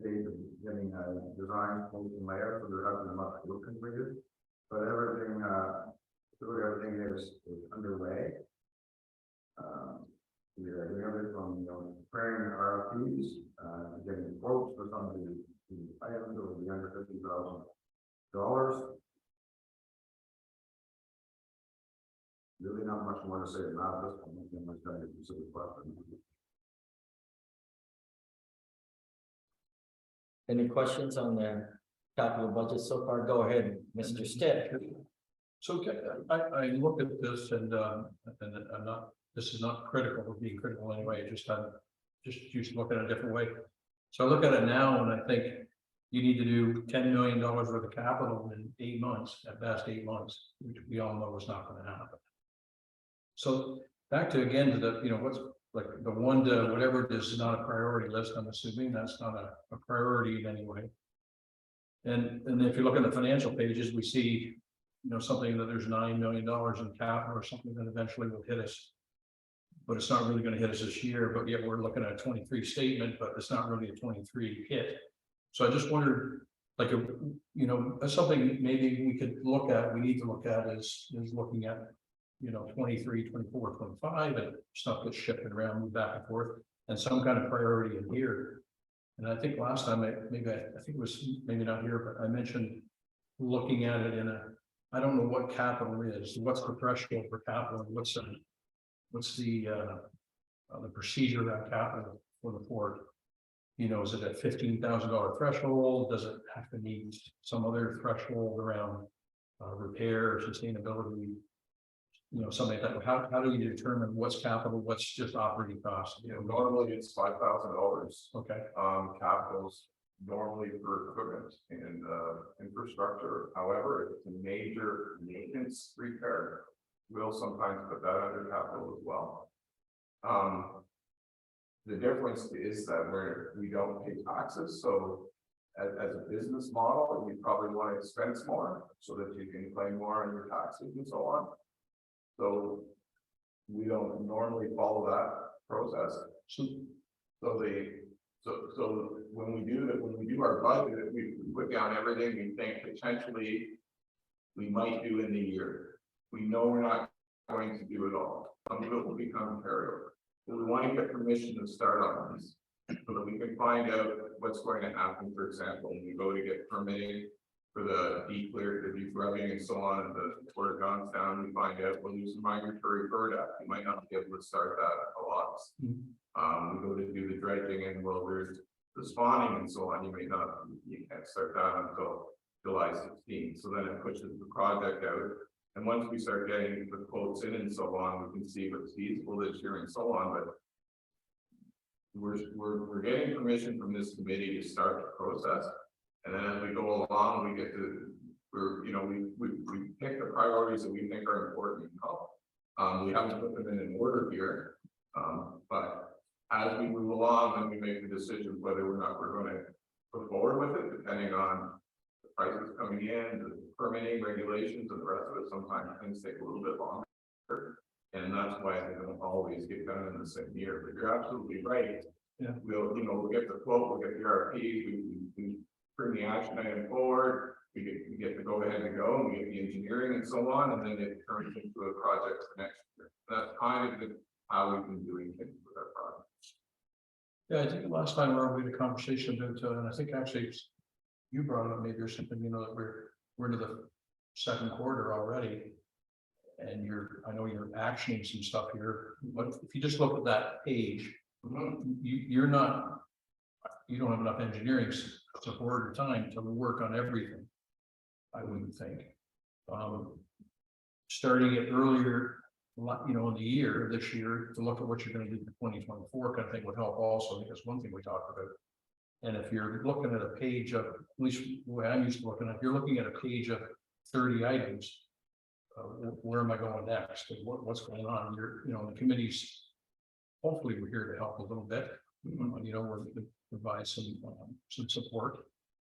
stage of getting design, and layout, so there hasn't been much work completed. But everything, everything is underway. We're doing everything from, preparing RFPs, getting quotes for some of the items that will be under $50,000. Really not much more to say about this one. I'm going to get specific questions. Any questions on the capital budget so far? Go ahead, Mr. Stitt. So I look at this and I'm not, this is not critical of being critical anyway, just used to look at it a different way. So I look at it now and I think you need to do $10 million worth of capital in 8 months, at best 8 months, which we all know is not going to happen. So back to again to the, what's like the 1 to whatever it is not a priority list. I'm assuming that's not a priority in any way. And if you look at the financial pages, we see, something that there's $9 million in capital or something that eventually will hit us. But it's not really going to hit us this year, but yet we're looking at a 23 statement, but it's not really a 23 hit. So I just wondered, like, that's something maybe we could look at, we need to look at is looking at, 23, 24, 25, and stuff gets shifted around, move back and forth, and some kind of priority in here. And I think last time, I think it was maybe not here, but I mentioned looking at it in I don't know what capital is, what's the threshold for capital, and what's the procedure of that capital for the port. You know, is it a $15,000 threshold? Does it have to meet some other threshold around repair or sustainability? You know, something like that. How do you determine what's capital, what's just operating costs? You know, normally it's $5,000. Okay, Capitals normally for equipment and infrastructure. However, if it's a major maintenance repair, we'll sometimes put that under capital as well. The difference is that we don't pay taxes, so as a business model, you probably want to expense more so that you can claim more on your taxes and so on. So we don't normally follow that process. So when we do our budget, we put down everything we think potentially we might do in the year. We know we're not going to do it all. Some of it will become carryover. So we want to get permission to start on this so that we can find out what's going to happen. For example, when we go to get permitting for the declear, the defrubbing and so on, and the Port of Johnstown, we find out we'll use a migratory bird act. We might not be able to start that a lot. We go to do the dredging and well, there's the spawning and so on. You can't start that until July 16th. So then it pushes the project out. And once we start getting the quotes in and so on, we can see what's feasible this year and so on, but we're getting permission from this committee to start the process. And then as we go along, we get to, we pick the priorities that we think are important and help. We haven't put them in an order here, but as we move along, then we make the decision whether or not we're going to go forward with it, depending on the prices coming in, the permitting regulations, and the rest of it. Sometimes things take a little bit longer, and that's why they don't always get done in the same year. But you're absolutely right. Yeah. We'll get the quote, we'll get the RFP, we bring the action item forward, we get the go ahead to go, and we get the engineering and so on, and then it turns into a project for next year. That's kind of how we've been doing things with our projects. yeah, I think the last time around we had a conversation about, and I think actually you brought it up maybe or something, you know, that we're into the second quarter already. And I know you're actioning some stuff here, but if you just look at that page, you don't have enough engineering support or time to work on everything. I wouldn't think. Starting it earlier, you know, in the year, this year, to look at what you're going to do for 2024 kind of thing would help also. I think that's one thing we talked about. And if you're looking at a page of, at least the way I'm used to looking at, if you're looking at a page of 30 items, where am I going next? And what's going on? The committees, hopefully we're here to help a little bit. You know, we're going to provide some support.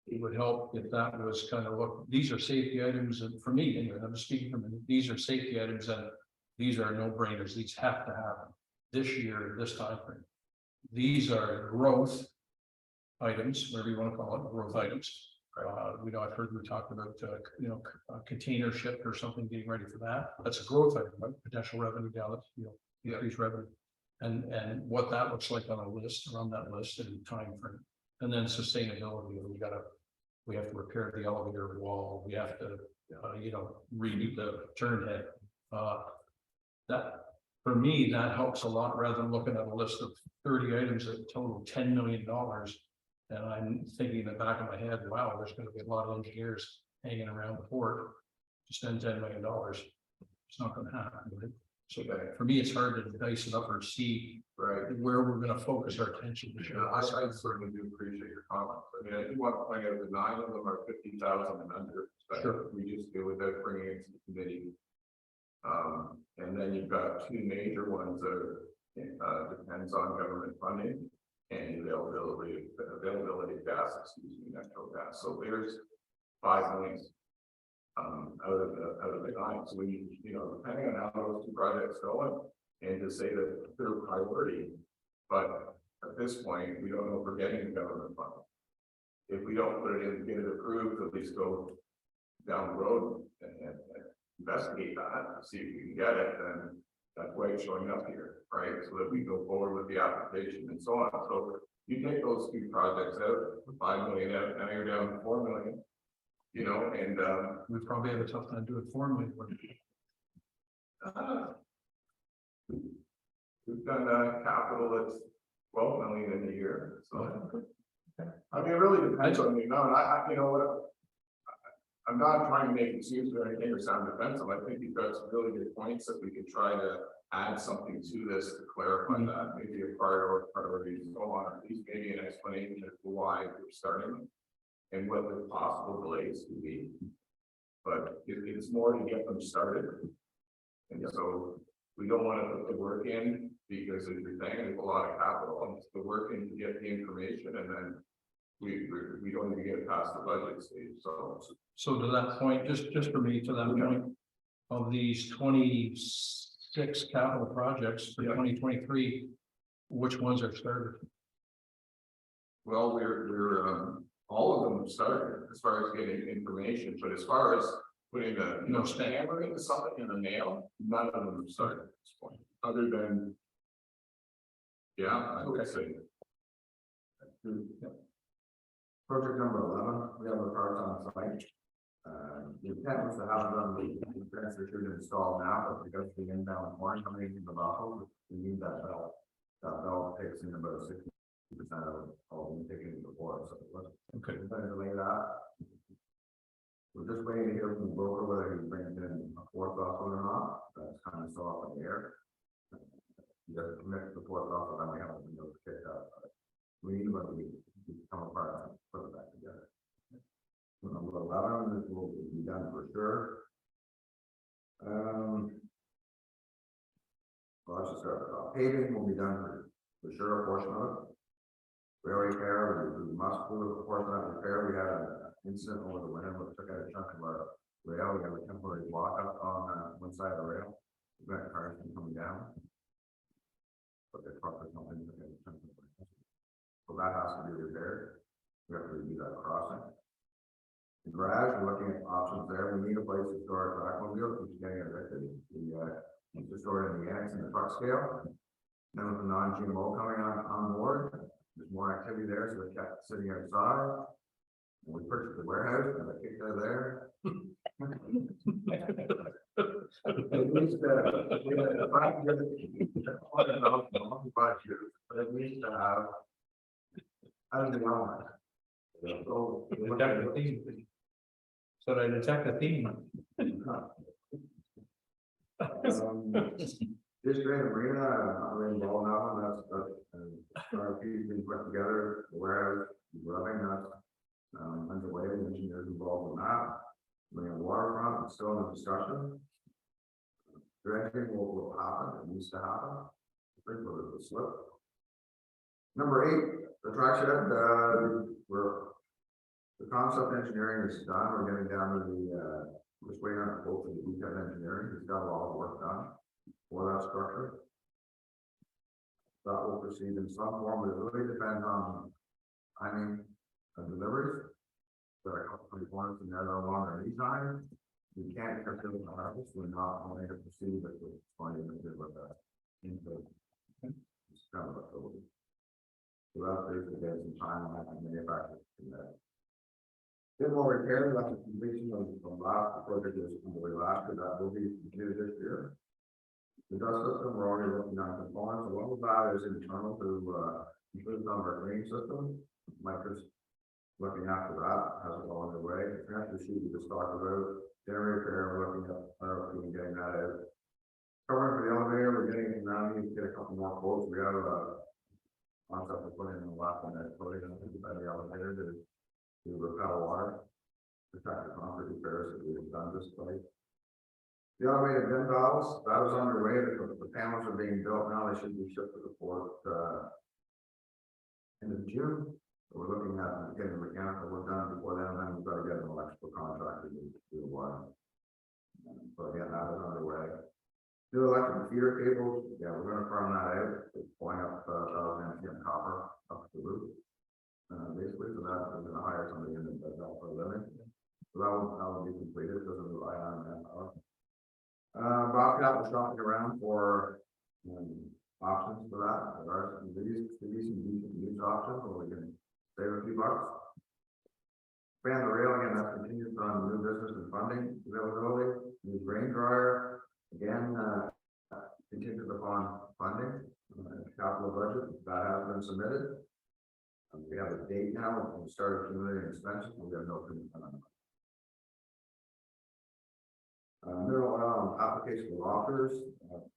It would help if that was kind of look, these are safety items, and for me, anyway, I'm just speaking from these are safety items and these are no-brainers. These have to happen this year, this time frame. These are growth items, whatever you want to call it, growth items. I've heard we talked about, container ship or something, getting ready for that. That's a growth item, right? Potential revenue down, increased revenue. And what that looks like on a list, around that list and time frame. And then sustainability, we have to repair the elevator wall. We have to, redo the turn head. That, for me, that helps a lot rather than looking at a list of 30 items that total $10 million. And I'm thinking in the back of my head, wow, there's going to be a lot of engineers hanging around the port to spend $10 million. It's not going to happen. Right? So for me, it's hard to dice it up or see where we're going to focus our attention. I certainly do appreciate your comments. I mean, I do want to point out that 9 of them are 50,000 and under. Sure. We just do without bringing it to the committee. And then you've got 2 major ones that depends on government funding and availability of gas, natural gas. So there's 5 million out of the 9. So we, depending on how those 2 projects go, and to say that they're a priority, but at this point, we don't know if we're getting the government funding. If we don't put it in, get it approved, at least go down the road and investigate that, see if we can get it, then that's why it's showing up here, right? So that we go forward with the application and so on. So you take those 2 projects out, 5 million out, now you're down to 4 million, and we probably have a tough time doing 4 million. We've done capital that's 12 million in a year, so. I mean, it really depends on the amount, you know what? I'm not trying to make excuses or anything or sound defensive, I think you've got some really good points that we could try to add something to this to clarify that, maybe a priority, so on, at least maybe an explanation as to why we're starting. And what the possible delays could be. But it's more to get them started. And so we don't want to put the work in because as you're saying, there's a lot of capital and it's the work in to get the information and then we don't even get past the budget stage, so. So to that point, just for me, to that point, of these 26 capital projects for 2023, which ones are started? Well, we're all of them have started as far as getting information, but as far as putting a, you know, hammer into something in the nail, none of them have started at this point, other than. Yeah, I would say. Project number 11, we have the parts on site. The intent was to have them, the transfer should install now, but because of the inbound corn coming into the bottle, we need that belt. That belt takes in about 60% of all the taking before, so let's delay that. We're just waiting to hear from the broker whether he brings in a fourth offer or not. That's kind of still up in the air. He doesn't commit to the fourth offer, then we have a window to pick up. We need what we come apart and put it back together. Number 11, this will be done for sure. Well, let's just start with paving will be done for sure, a portion of it. Rail repair, we must do a portion of that repair. We had an incident over the winter, which took out a chunk of our rail. We have a temporary block up on one side of the rail. We've got cars coming down. But the truck is not in the chunk of it. So that has to be repaired. We have to review that crossing. The garage, we're looking at options there. We need a place to store our automobiles, which is getting evicted. We to store it in the annex in the truck scale. Then with the non-GMO coming on board, there's more activity there, so we kept sitting outside. And we purchased the warehouse and I kicked out of there. At least, but at least I don't know. So, Detect a theme. So I detect a theme. This great arena, I'm involved now, and that's our piece being put together, the warehouse, running, that's underway, the engineers involved in that. Bringing waterfront, it's still in the discussion. Dredging will happen, it needs to happen. I think we're the slip. Number 8, the track shed, the concept engineering is done, we're getting down to the, just waiting on the quote for the detailed engineering, he's got a lot of work done for that structure. That will proceed in some form, but it really depends on timing of deliveries. There are a couple of components in there that are longer lead time. We can't consider the harvest, we're not only to proceed, but we're going to do with that into it's kind of a building. So that's basically getting some time on that and manufacturing in that. Then more repairs after completion of the last project is underway last, but that will be completed this year. The dust system, we're already looking at components. A lot of that is internal to include some of our drain system. Micro's looking after that, has it all underway. Transfer sheet we just talked about. Generator repair, we're looking at getting that out. Covering for the elevator, we're getting around, we need to get a couple more quotes. We have a concept of putting in the last one that's putting in the elevator to repel water. Protect the concrete repairs that we've done this place. The automated bin valves, that is underway. The panels are being built now. They should be shipped to the port end of June. So we're looking at getting the mechanical work done before then, and then we've got to get an electrical contractor to do the wiring. So again, that is underway. New electric feeder cables, yeah, we're going to farm that out. It's going up 1,000 amp copper up to the roof. Basically, so that we're going to hire somebody in that does that for a living. So that will be completed. Doesn't rely on manpower. Bobcat was shopping around for options for that. There are some decent use options where we can save a few bucks. Expand the rail again. That continues on new business and funding availability. New grain dryer again continues upon funding. capital budget, that has been submitted. We have a date now, and we started accumulating expenses, we have no commitment on it. Mineral oil application for offers,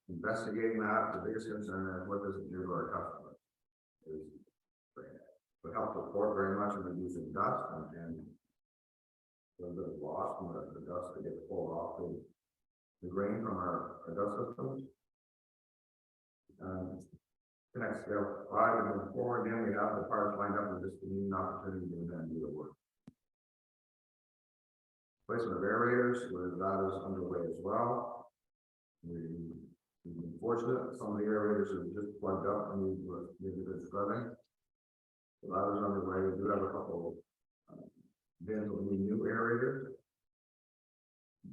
investigating that, the biggest concern is what does it do to our customers? It helps the port very much in reducing dust and a little bit of loss from the dust that gets pulled off the grain from our dust systems. Connects scale 5 and then 4, again, we have the parts lined up, and just need an opportunity to then do the work. Placement of aerators, where that is underway as well. We've been fortunate, some of the aerators are just plugged up and we've been scrubbing. So that is underway. We do have a couple bins with new aerators.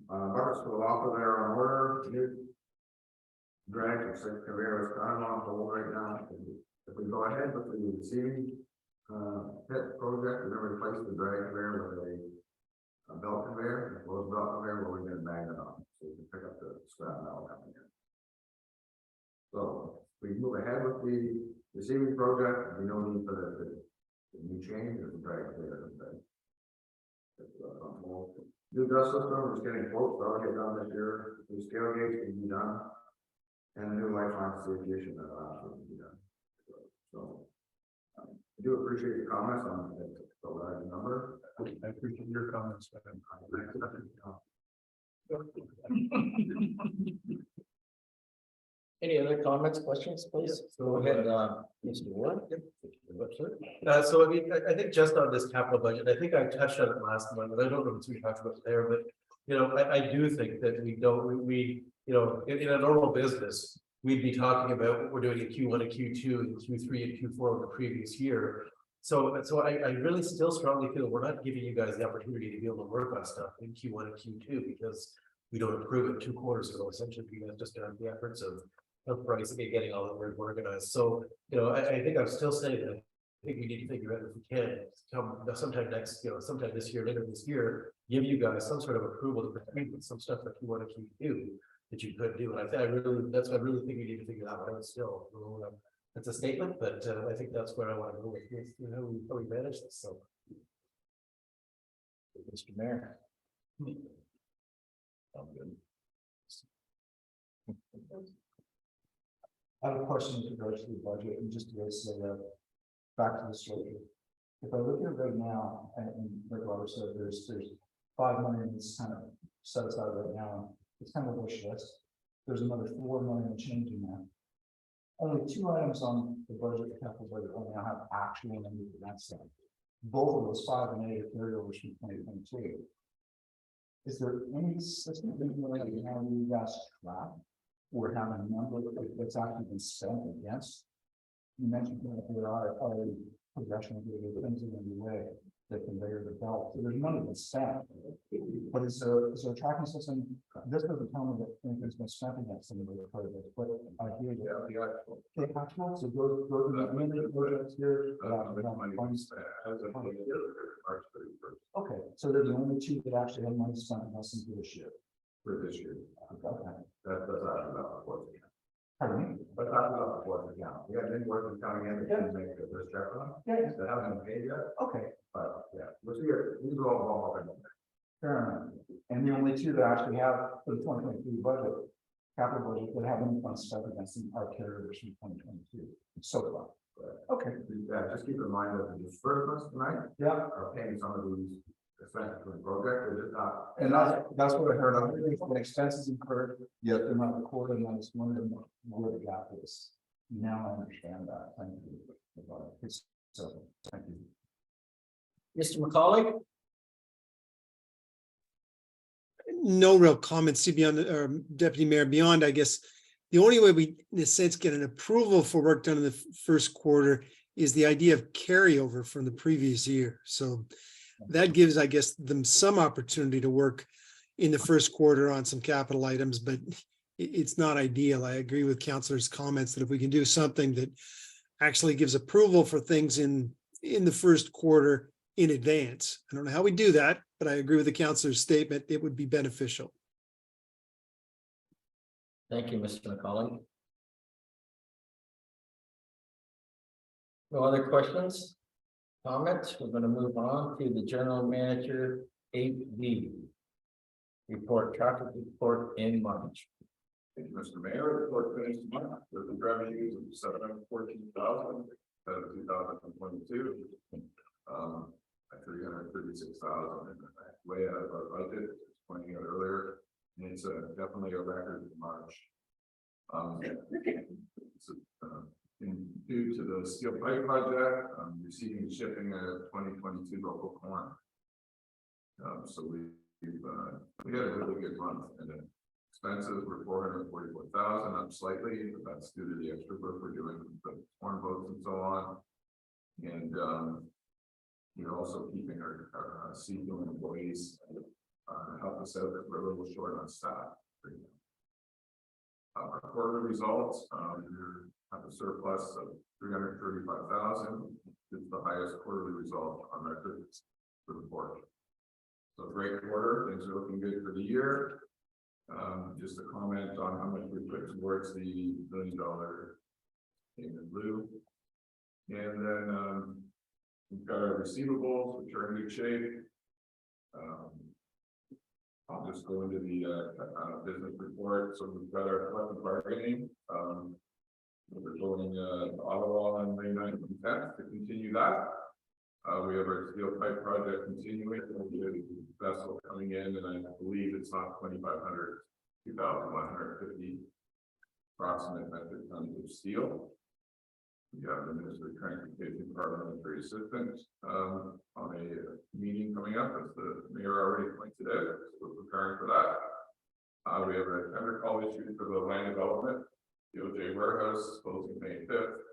Buckets for the locker there on order. New drag and six conveyor is kind of on hold right now. If we go ahead with the receiving pit project, we're going to replace the drag conveyor with a belt conveyor, a closed belt conveyor where we can bang it on, so we can pick up the scrap metal coming in. So we move ahead with the receiving project, we no need for the new change of the drag conveyor. New dust system is getting quotes, that'll get done this year. The scale gauge can be done, and the new lifeline association that will be done. So I do appreciate your comments on the large number. I appreciate your comments, man. Any other comments, questions, please? Go ahead, Mr. Ward. So I mean, I think just on this capital budget, I think I touched on it last month, and I don't know what we talked about there, but you know, I do think that we you know, in a normal business, we'd be talking about what we're doing in Q1 and Q2 and Q3 and Q4 of the previous year. So I really still strongly feel we're not giving you guys the opportunity to be able to work on stuff in Q1 and Q2 because we don't approve it 2 quarters ago. Essentially, you guys just have the efforts of pricing and getting all the work organized. So, you know, I think I'm still saying that I think we need to figure out if we can come sometime next, you know, sometime this year, later this year, give you guys some sort of approval to proceed with some stuff that you want to do that you could do. And I really, that's what I really think we need to figure out. But still, it's a statement, but I think that's where I want to go with how we manage this. So, Mr. Mayor. I'm good. I have a question with regards to the budget and just to say back to the story. If I look at it right now, and like Robert said, there's 5 million that's kind of set aside right now. It's kind of a wish list. There's another 4 million change in that. Only 2 items on the budget, the capital budget, only now have actual numbers for that side. Both of those 5 and 8 are carryovers from 2022. Is there any system that you guys track or have a number that's actually been spent against? You mentioned that there are already progression of the things in the way that conveyor the belt. So there's money that's spent, but is there a tracking system? This doesn't tell me that anything's been spent against some of the projects, but I hear that. The actual, so go to the minute projects here. Okay, so they're the only 2 that actually have money spent less than this year. For this year. Okay. That's actually about the fourth account. Pardon me? But that's about the fourth account. We have invoices coming in that can make the first check on. Yeah. That haven't been paid yet, Okay, but yeah, we'll see it. We go all up in there. fair enough. And the only 2 that actually have for the 2023 budget, capital budget, that have any funds spent against them are carriers from 2022. So far. Okay. Yeah, just keep in mind that the disbursements tonight Yeah. are paying some of these expenses for the project. They're just not. And that's what I heard. When expenses incurred, yet they're not recorded, and I was wondering where the gap is. Now I understand that. Thank you. So, thank you. Mr. McCauley? No real comments to beyond, or Deputy Mayor, beyond, I guess, the only way we, in a sense, get an approval for work done in the first quarter is the idea of carryover from the previous year. So that gives, I guess, them some opportunity to work in the first quarter on some capital items, but it's not ideal. I agree with Councillor's comments that if we can do something that actually gives approval for things in the first quarter in advance. I don't know how we do that, but I agree with the councillor's statement. It would be beneficial. Thank you, Mr. McCauley. No other questions? Comments? We're gonna move on to the general manager 8B. Report, traffic report in March. Thank you, Mr. Mayor. The report finished the month with the revenues of 714,000, out of 2022. At 336,000, and way out of our budget, as pointing out earlier, and it's definitely a record in March. Due to the steel pipe project, receiving shipping of 2022 local corn. So we had a really good month, and then expenses were 444,000, up slightly, but that's due to the extra work we're doing with the corn boats and so on. And we're also keeping our seafood employees help us out, that we're a little short on staff. Our quarterly results, we have a surplus of 335,000. It's the highest quarterly result on record for the board. So great quarter, things are looking good for the year. Just a comment on how much we put towards the $1 billion in blue. And then we've got our receivables, which are in good shape. I'll just go into the business report. So we've got our collective bargaining. We're going to Ottawa on May 9th and 10th to continue that. We have our steel pipe project continuing. The vessel coming in, and I believe it's not 2,500, 2,150 approximate metric tons of steel. We have the Minister of Transportation Parliamentary Assistant on a meeting coming up, as the mayor already pointed out. So we're preparing for that. We have a tender call issued for the land development. The OJ warehouse closing May 5th.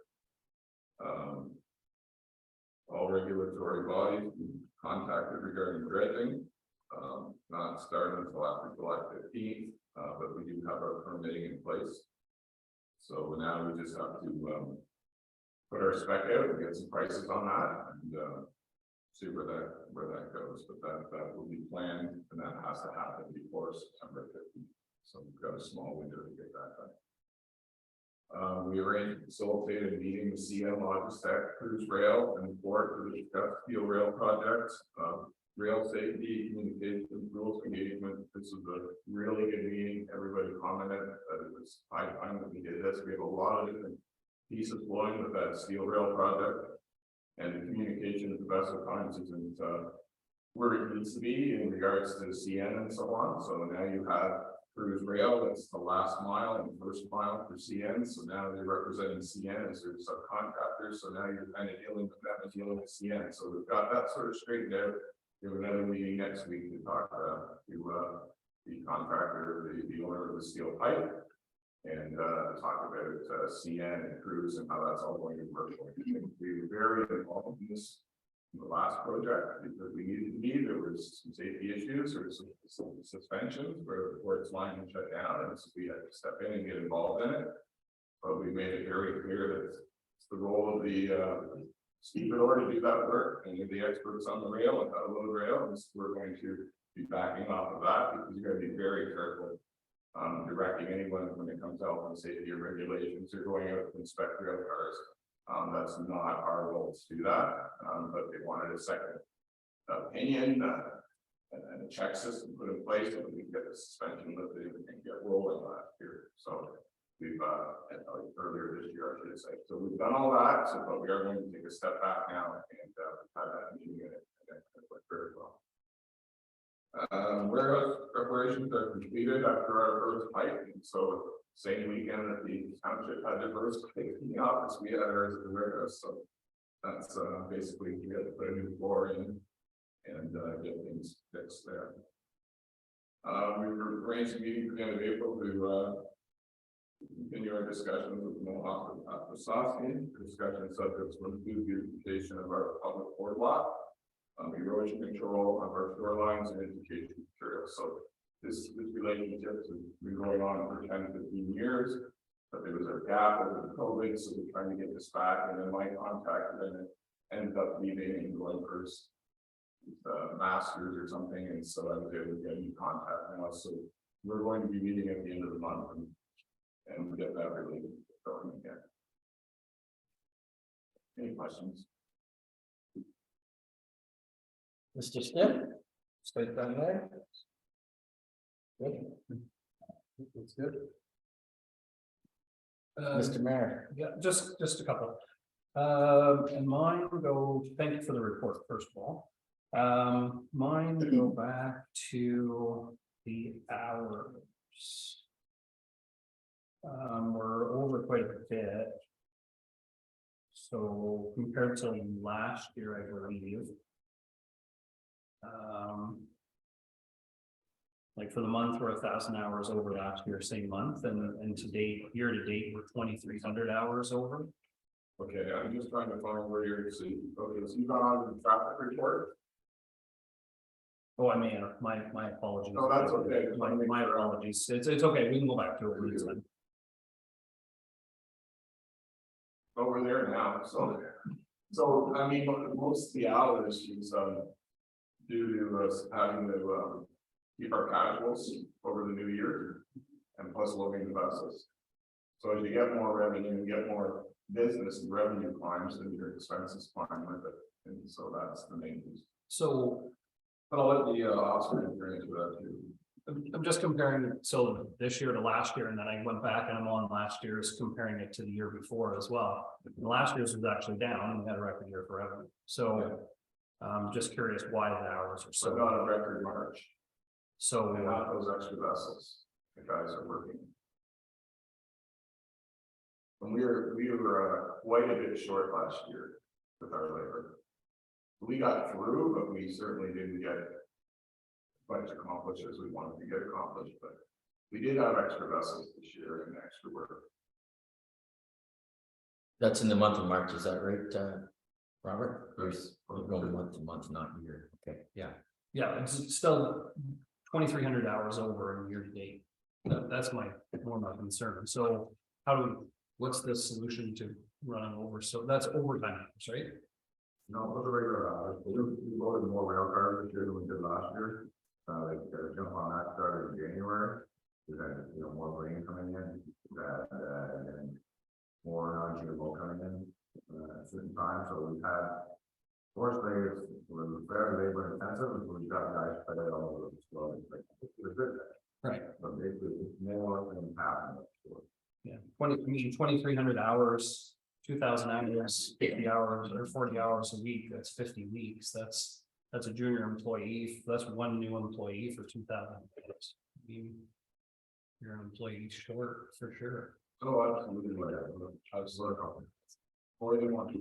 All regulatory bodies contacted regarding dredging. Not starting until after July 15th, but we do have our permitting in place. So now we just have to put our spec out and get some prices on that, and see where that goes. But that will be planned, and that has to happen before September 15th. So we've got a small window to get that done. We arranged to facilitate a meeting with CN Logistics, Cruise Rail, and the port to discuss steel rail projects, rail safety, communication, rules engagement. This was a really good meeting. Everybody commented that it was high time that we did this. We have a lot of different pieces flowing with that steel rail project, and the communication at the best of times isn't where it needs to be in regards to CN and so on. So now you have Cruise Rail, that's the last mile and first mile for CN. So now they're representing CN as their subcontractors. So now you're kind of dealing with them and dealing with CN. So we've got that sort of straightened out. We have another meeting next week to talk to the contractor, the owner of the steel pipe, and talk about CN and Cruise and how that's all going to work. We were very involved in this. The last project, because we needed to be, there was some safety issues or some suspensions where the port's line was shut down, and so we had to step in and get involved in it. But we made it very clear that it's the role of the stevedore to do that work, and the experts on the rail and how to load rail, and so we're going to be backing off of that, because you're going to be very careful directing anyone when it comes out on safety or regulations or going out to inspect rail cars. That's not our role to do that, but they wanted a second opinion and a check system put in place so that we can get the suspension lifted and get rolling last year. So we've earlier this year, I should say. So we've done all that, so but we are going to take a step back now and we've had that meeting and it went very well. Warehouse preparations are completed after our first pipe, and so same weekend that the township had their first pipe in the office, we had ours at the warehouse. So that's basically we had to put a new floor in and get things fixed there. We arranged a meeting for the end of April to continue our discussions with Mohawk Wasowski. Discussion subjects will include beautification of our public boardwalk, erosion control of our shorelines, and education materials. So this relationship has been going on for 10-15 years, but there was a gap over the COVID, so we're trying to get this back. And then my contact then ended up leaving and going for his masters or something, and so I was able to get a new contact now. So we're going to be meeting at the end of the month and get that really going again. Any questions? Mr. Smith? Straight down there. Good. It's good. Mr. Mayor, Yeah, just a couple. And mine go, thank you for the report, first of all. Mine go back to the hours. We're over quite a bit. So compared to last year, I believe. Like for the month, we're 1,000 hours over last year, same month, and to date, year to date, we're 2,300 hours over. Okay, I'm just trying to find where you're, so, okay, so you got on the traffic report? Oh, I may have, my apologies. No, that's okay. My apologies. It's okay. We can go back to it. It's fine. Over there now, so, I mean, most of the hours is, due to us having to, keep our casuals over the new year. And plus loading the buses. So as you get more revenue, you get more business and revenue climbs, and your expenses climb with it, and so that's the main reason. So But I'll let the, officer enter into that too. I'm just comparing, so this year to last year, and then I went back and I'm on last year's, comparing it to the year before as well. And last year's was actually down, and we had a record year for revenue. So just curious why the hours are So so. got a record March, So and not those extra vessels, the guys are working. And we were quite a bit short last year with our labor. We got through, but we certainly didn't get much accomplished as we wanted to get accomplished, but we did have extra vessels this year and extra work. that's in the month of March, is that right, Robert? We're going month to month, not year. Okay, yeah. yeah, it's still 2,300 hours over in year to date. That's more my concern. So how do we, what's the solution to running over? So that's overtime hours, right? No, those are regular hours. We loaded more rail cars this year than we did last year. Jump on that started in January. We had, more rain coming in, and then more non-GMO coming in, at certain times, so we've had. Fortunately, it's very labor intensive, so we've got guys spread out all over the slow, it's good. Right. But basically, it's more than half. Yeah, 2,300 hours, 2,000 hours, 50 hours or 40 hours a week, that's 50 weeks, that's a junior employee, that's one new employee for 2,000 hours. I mean, you're an employee short for sure. Oh, absolutely, absolutely. Or they want to.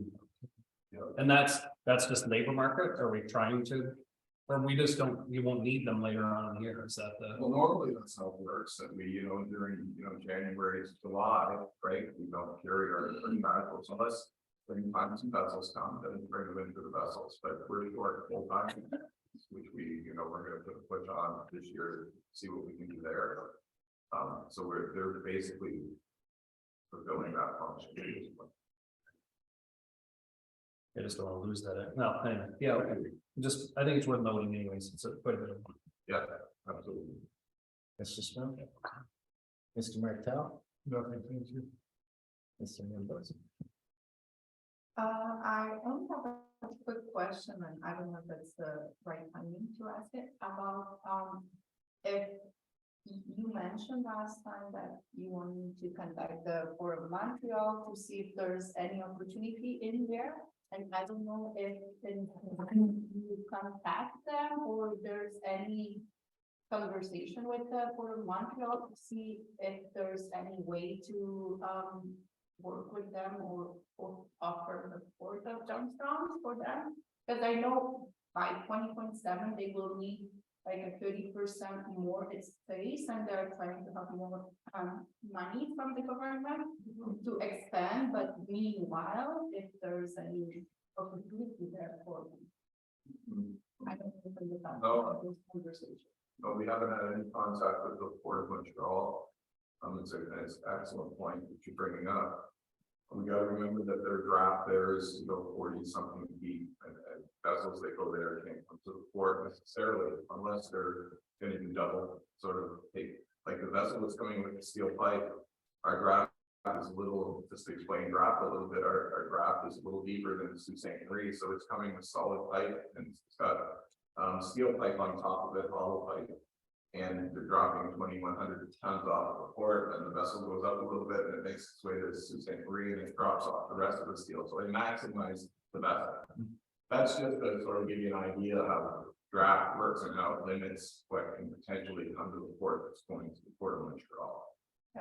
And that's just labor market, are we trying to, or we just don't, we won't need them later on in the year, is that the? Well, normally that's how it works, that we, during, January to July, right, we don't carry our vessels unless. Bring time some vessels come, then bring them into the vessels, but we're short full time. Which we, we're gonna put a push on this year, see what we can do there. So they're basically. Fulfilling that function. I just don't want to lose that. No, anyway, yeah, okay. Just, I think it's worth noting anyways, it's quite a bit of. Yeah, absolutely. Mr. Smith? Mr. Martel? Nothing, thank you. Mr. Mendoza? I only have a quick question, and I don't know if it's the right timing to ask it about, if you mentioned last time that you wanted to contact the Port of Montreal to see if there's any opportunity in there. And I don't know if you contact them or there's any conversation with the Port of Montreal to see if there's any way to work with them or offer the Port of Johnstown for them. Because I know by 2027 they will need like a 30% more space, and they're trying to have more money from the government to expand. But meanwhile, if there's any opportunity there for them, I don't think No. those conversations. No, we haven't had any contact with the Port of Montreal. It's an excellent point that you're bringing up. We gotta remember that their draft there is, 40 something feet, and vessels that go there can't come to the port necessarily unless they're gonna do double sort of take, like the vessel that's coming with the steel pipe. Our draft is a little, just to explain draft a little bit, our draft is a little deeper than the Sault Ste. Marie, so it's coming with solid pipe and it's got steel pipe on top of it, hollow pipe. And they're dropping 2,100 tons off of the port, and the vessel goes up a little bit and it makes its way to Sault Ste. Marie and it drops off the rest of the steel, so they maximize the vessel. That's just to sort of give you an idea of how the draft works and how it limits what can potentially come to the port that's going to the port of Montreal.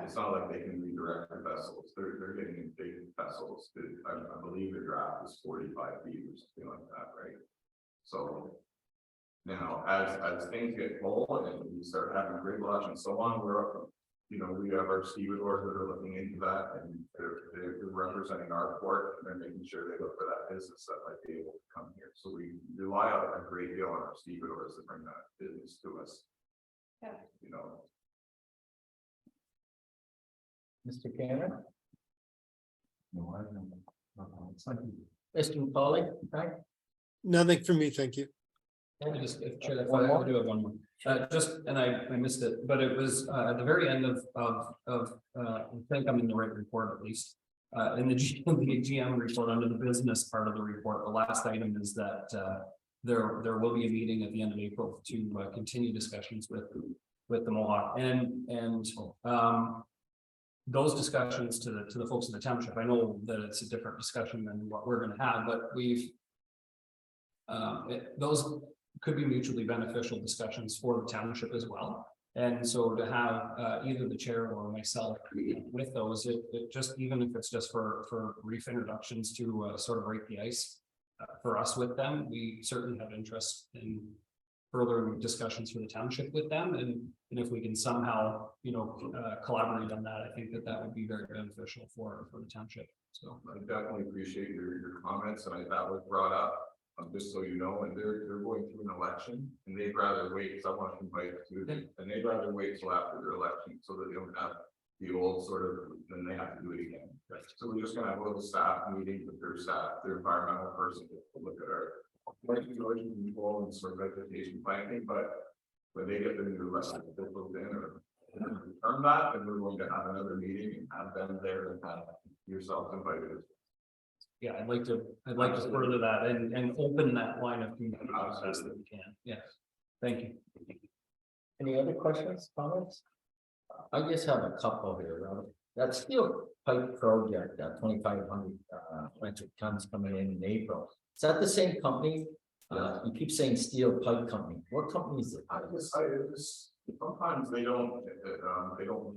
It's not like they can redirect the vessels, they're getting big vessels, I believe the draft is 45 feet or something like that, right? So. Now, as things get full and we start having grid launch and so on, we're up, you know, we have our stevedores that are looking into that and they're representing our port and they're making sure they look for that business that might be able to come here. So we rely on a great deal on our stevedores to bring that business to us. Yeah. You know. Mr. Cannon, No, I don't know. It's like, Mr. McCauley, right? Nothing for me, thank you. I just, if Chair, if One I more? do have one more, just, and I missed it, but it was, at the very end of, I think I'm in the right report at least. In the GM report, under the business part of the report, the last item is that, there will be a meeting at the end of April to, continue discussions with the Mohawk and, those discussions to the folks in the township. I know that it's a different discussion than what we're gonna have, but we've. Those could be mutually beneficial discussions for the township as well. And so to have either the chair or myself with those, it just, even if it's just for brief introductions to sort of break the ice for us with them, we certainly have interest in further discussions for the township with them. And if we can somehow, you know, collaborate on that, I think that would be very beneficial for the township. So I definitely appreciate your comments, and that was brought up, just so you know, and they're going through an election, and they'd rather wait, because I want to invite to, and they'd rather wait till after their election, so that they don't have the old sort of, then they have to do it again. So we're just gonna have a little staff meeting with their staff, their environmental person, to look at our erosion control and sort of vegetation planting, but when they get the new election officials in or confirm that, then we're going to have another meeting and have them there and have yourselves invited. yeah, I'd like to further that and open that line of communication as best that we can. Yes, thank you. Any other questions, comments? I just have a couple here, Robert. That steel pipe project, that 2,500 metric tons coming in April. Is that the same company? You keep saying steel pipe company. What company is it? Sometimes they don't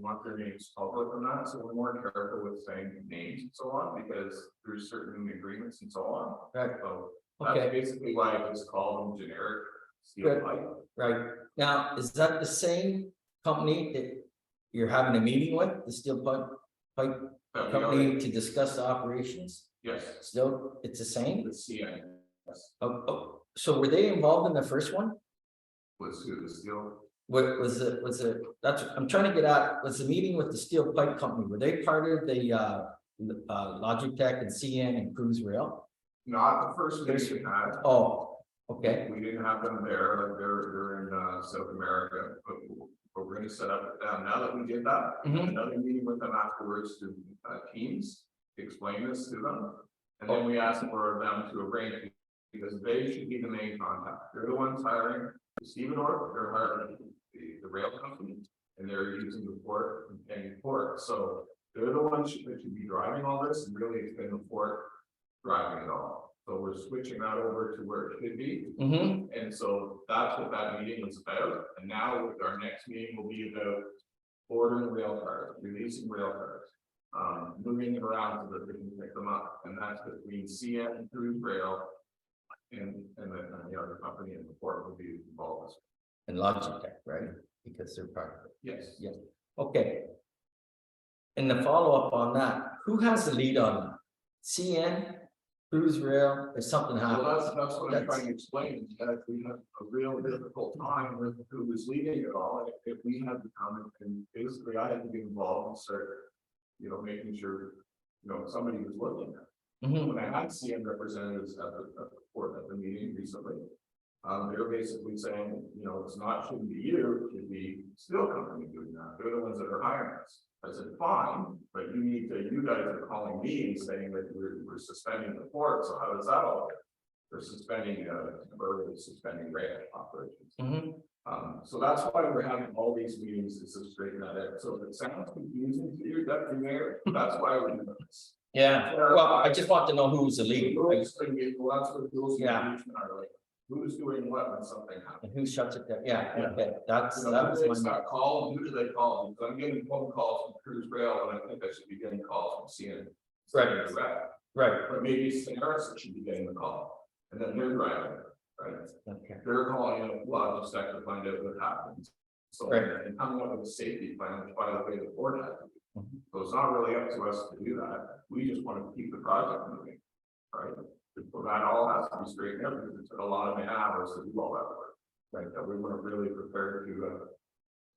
want their names public on that, so we're more careful with saying names and so on, because there's certain agreements and so on. Right. So Okay. that's basically why I just call them generic steel Good. pipe. Right, now, is that the same company that you're having a meeting with, the steel pipe That we company already- to discuss the operations? Yes, Still, it's the same? the CN. Yes. Oh, so were they involved in the first one? Was who the steel? What was it, that's, I'm trying to get at, was the meeting with the steel pipe company, were they part of the Logitech and CN and Cruise Rail? Not the first meeting we had. Oh, okay, We didn't have them there, like they're in South America, but we're gonna set up down. Now that we did that, Mhm. another meeting with them afterwards to teams, explain this to them. And then we asked for them to arrange it, because they should be the main contact. They're the ones hiring the stevedore, they're hiring the rail company, and they're using the port and paying port. So they're the ones that should be driving all this, and really it's been the port driving it all. So we're switching that over to where it should be. mm-hmm, And so that's what that meeting was about, and now with our next meeting will be about ordering rail cars, releasing rail cars. Moving it around so that we can pick them up, and that's between CN and Cruise Rail. And the other company in the port will be involved. and Logitech, right, because they're part of it. Yes. Yeah, okay. And the follow-up on that, who has the lead on that? CN, Cruise Rail, or something Well, happened? that's what I'm trying to explain, is that we have a real difficult time with who was leading it all. If we had to come and basically I had to be involved and start, you know, making sure, you know, somebody was looking at. Mhm. When I had CN representatives at the meeting recently, they were basically saying, you know, it's not, shouldn't be you, it should be steel company doing that. They're the ones that are hiring us. I said, fine, but you guys are calling me and saying that we're suspending the port, so how does that all work? They're suspending, temporarily suspending rail operations. Mhm. So that's why we're having all these meetings, is to straighten that out. So if it sounds confusing to you, Deputy Mayor, that's why we're doing this. Yeah, well, I just want to know who's the lead, like, Rules, well, that's what rules and Yeah. engagement are like, who's doing what when something happens. and who shuts it down, yeah, Yeah. okay, that's, You know, that who was they my. start calling, who do they call? Because I'm getting phone calls from Cruise Rail, and I think I should be getting calls from CNN. Right. Right, But maybe Solaris should be getting the call, and then they're driving, right? okay, They're calling a logistic to find out what happens. So, Right. and coming up with a safety plan, which by the way, the board has to do. Mhm. So it's not really up to us to do that, we just want to keep the project moving, right? So that all has to be straightened out, because it took a lot of man hours to do all that work. Right, that we weren't really prepared to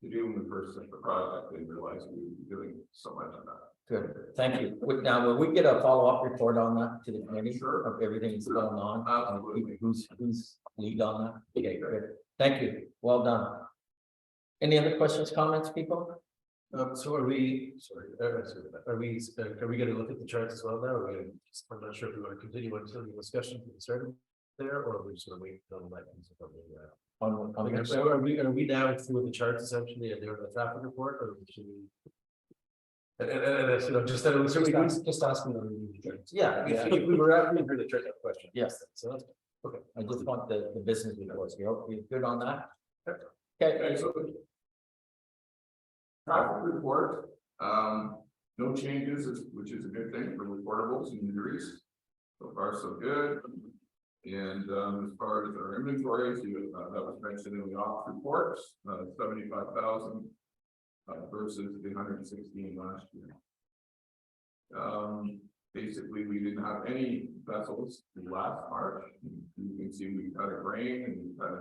do when we first took the project, and realized we would be doing so much of that. good, thank you. Now, will we get a follow-up report on that to the committee? Sure. Of everything that's going on? Absolutely. Who's lead on that? Okay, good, thank you, well done. Any other questions, comments, people? So are we, sorry, are we gonna look at the charts as well now? Or are we just, I'm not sure if we want to continue until the discussion started there, or are we just gonna wait until the next? On which- Are we now through the charts essentially and doing the traffic report, or should we? And that's, you know, just that it was certainly, just asking them. Yeah, yeah. If we were asking for the chart question. Yes. So that's, okay. I just want the business reports, you good on that? Okay, Okay, so. Traffic report, no changes, which is a good thing for reportables and injuries. So far, so good. And as far as our inventories, that was mentioned in the ops reports, 75,000 versus the 116 last year. Basically, we didn't have any vessels last March. You can see we had a rain and we had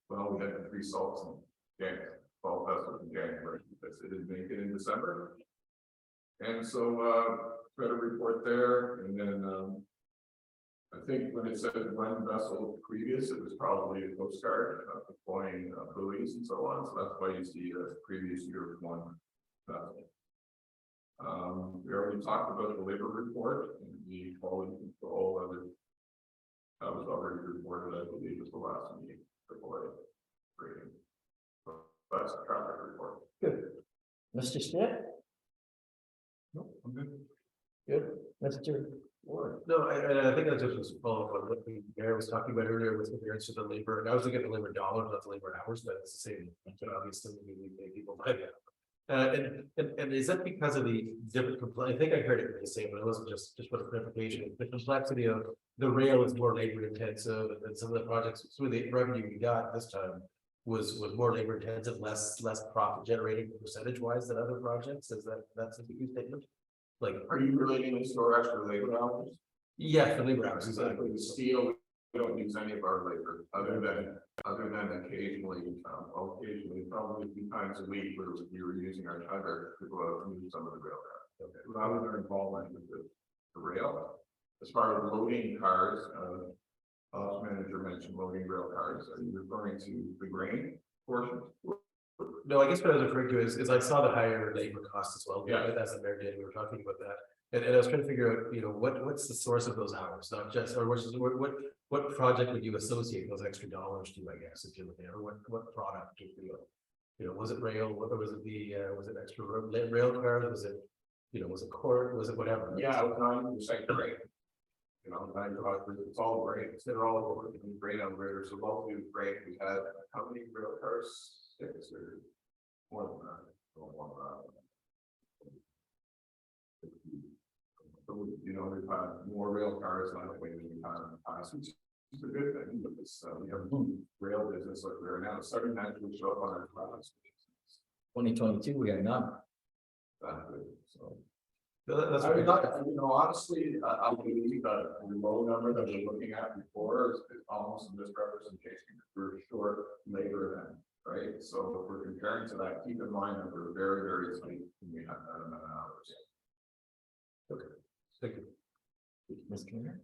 we had the 3 salts and January, 12 vessels in January, because it didn't make it in December. And so got a report there, and then I think when it said 1 vessel previous, it was probably a Coast Guard deploying buoys and so on, so that's why you see a previous year of 1 vessel. We already talked about the labor report and the quality control of it. That was already reported, I believe, at the last meeting before rating. That's a traffic report. good. Mr. Smith? No, I'm good. Good, Mr. Ward? No, I think that's just a follow up on what the mayor was talking about earlier with regards to the labor, and I was looking at the labor dollars, not the labor hours, but it's the same. But obviously, we pay people by that. And is that because of the different I think I heard it the same, but it wasn't just for the clarification. The complexity of the rail is more labor intensive, and some of the projects, some of the revenue we got this time was more labor intensive, less profit generating percentage wise than other projects. Is that's a big statement? Like, Are you relating this to our extra labor hours? yeah, the labor hours, Exactly, exactly. the steel, we don't use any of our labor, other than occasionally, probably a few times a week, where we were using our tugger to go out and use some of the rail cars. Okay, that was our involvement with the rail. As far as loading cars, ops manager mentioned loading rail cars, are you referring to the grain portion? No, I guess what I was referring to is I saw the higher labor costs as well. Yeah. As the mayor did, we were talking about that. And I was trying to figure out, you know, what's the source of those hours, not just, or what project would you associate those extra dollars to, I guess, if you're looking at, or what product, you know, was it rail, or was it was it extra rail cars, was it, you know, was it core, was it whatever? Yeah, 90% grain. You know, 95%, it's all grain, they're all working in grain elevators, so both do grain, we had, how many rail cars? 6 or more than that. So, you know, we've had more rail cars than we've had in the past, which is a good thing, because we have a rail business like we're now starting to actually show up on our plans. 2022, we had none. So. That's I mean, right. you know, honestly, I believe that the low number that we're looking at before is almost a misrepresentation. We're short labor then, right? So if we're comparing to that, keep in mind that we're very, very tight when we have that amount of hours. Okay, thank you. Mr. Mayor?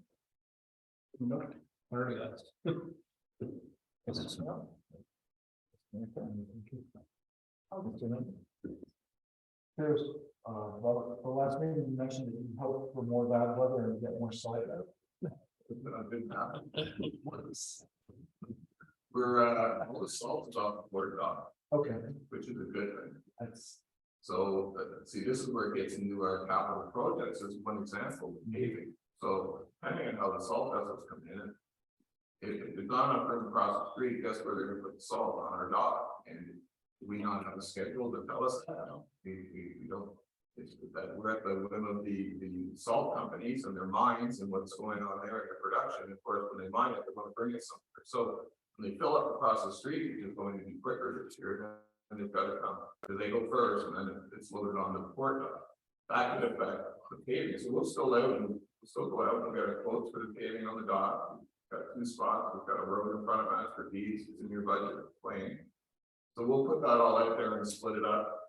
No, already asked. Mr. Smith? Okay. Mr. Mayor? Here's, Robert, for last meeting, you mentioned that you hope for more bad weather and get more slight out. That didn't happen. We're, all the salt is off the board dock, Okay, which is a good thing. that's, So, see, this is where it gets into our capital projects, this is one example, paving. So, depending on how the salt vessels come in. If they've gone up from across the street, guess where they're gonna put the salt on our dock, and do we not have a schedule to tell us that? We don't. It's that we're at the whim of the salt companies and their mines and what's going on there in the production, of course, when they mine it, they wanna bring it somewhere, so. When they fill up across the street, it's going to be quicker this year, and they've got to come, because they go first, and then it's loaded on the port dock. That could affect the paving, so we'll still out and we'll still go out and get a quote for the paving on the dock. We've got 2 spots, we've got a road in front of us for these, it's in your budget, plain. So we'll put that all out there and split it up.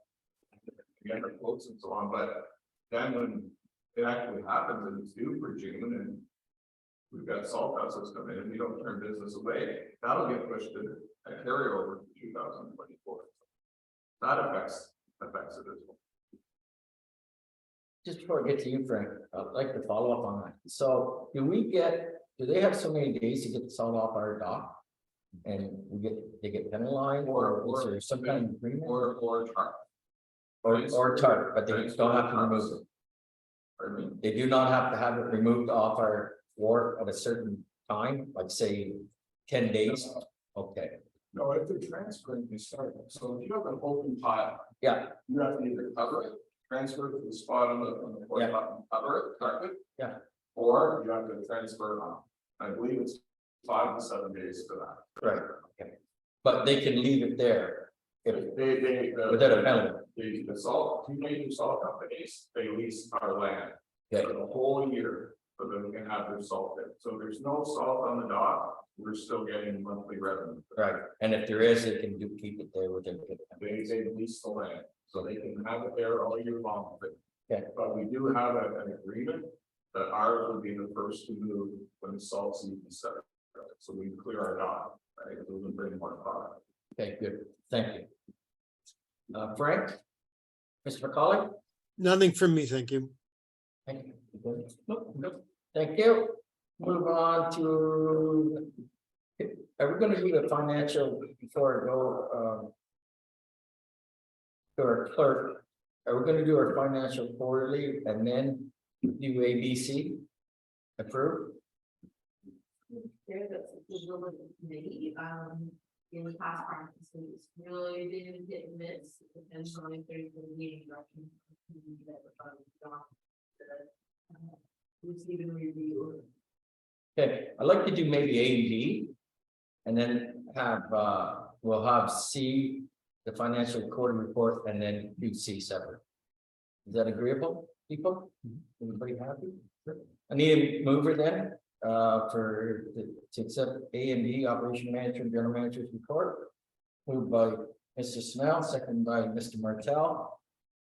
Get our quotes and so on, but then when it actually happens and it's due for June and. We've got salt vessels come in and we don't turn business away, that'll get pushed to a carryover to 2024. That affects it as well. Just before I get to you, Frank, I'd like to follow up on that. So do they have so many days to get the salt off our dock? And they get penalized, or is there some kind of agreement? Or tar. Or tar, but they don't have to remove it. Pardon me? They do not have to have it removed off our wharf at a certain time, like say 10 days. Okay, No, if they're transferring, they start, so if you have an open pile. yeah, You have to either cover it, transfer it to the spot on the port Yeah. dock, cover it, carpet. Yeah. Or you have to transfer it on, I believe it's 5 to 7 days for that. right, okay. But they can leave it there if They, without a penalty. the salt, 2 major salt companies, they lease our land Okay, for the whole year. So that they can have their salt there, so if there's no salt on the dock, we're still getting monthly revenue. right. And if there is, they can keep it there within. They lease the land, so they can have it there all year long, Okay. but we do have an agreement. That ours will be the first to move when the salt season starts, so we can clear our dock, right, we can bring more product. Okay, good, thank you. Frank? Mr. McCauley? Nothing from me, thank you. Thank you. Nope. Thank you. Move on to. Are we gonna do the financial before I go, to our clerk? Are we gonna do our financial quarterly and then do ABC? Approve? There, that's a little bit committee, in the past practice, it's really been hit and miss, it depends on if there's a meeting direction. Who's even review. Okay, I'd like to do maybe A and B. And then have, we'll have C, the financial quarter report, and then do C separate. Is that agreeable, people? Everybody happy? I need a mover then, to accept A and B, operation manager and general manager's report. Moved by Mr. Snell, second by Mr. Martell.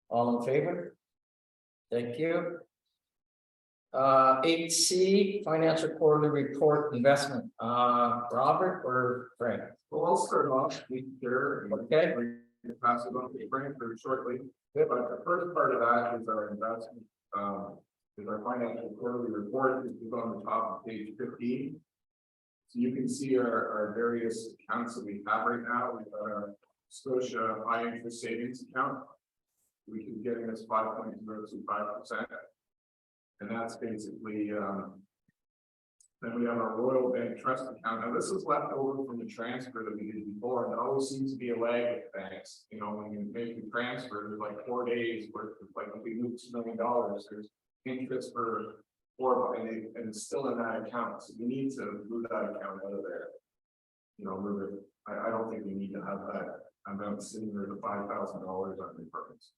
All in favor? Thank you. 8C, financial quarterly report investment, Robert or Frank? Well, I'll start off, we here, Okay. pass it on to Frank very shortly. Good. But the first part of that is our investment, is our financial quarterly report, which is on the top of page 15. So you can see our various accounts that we have right now. We've got our Scotia high interest savings account, which is getting us 5.025%. And that's basically, then we have our Royal Bank Trust account. Now, this is left over from the transfer that we did before, and there always seems to be a lag with banks. You know, when you make the transfer, there's like 4 days worth of, like, if we move $2 million, there's interest for 4, and it's still in that account. So we need to move that account out of there. You know, move it. I don't think we need to have that. I'm not sitting there to $5,000 on repurpose.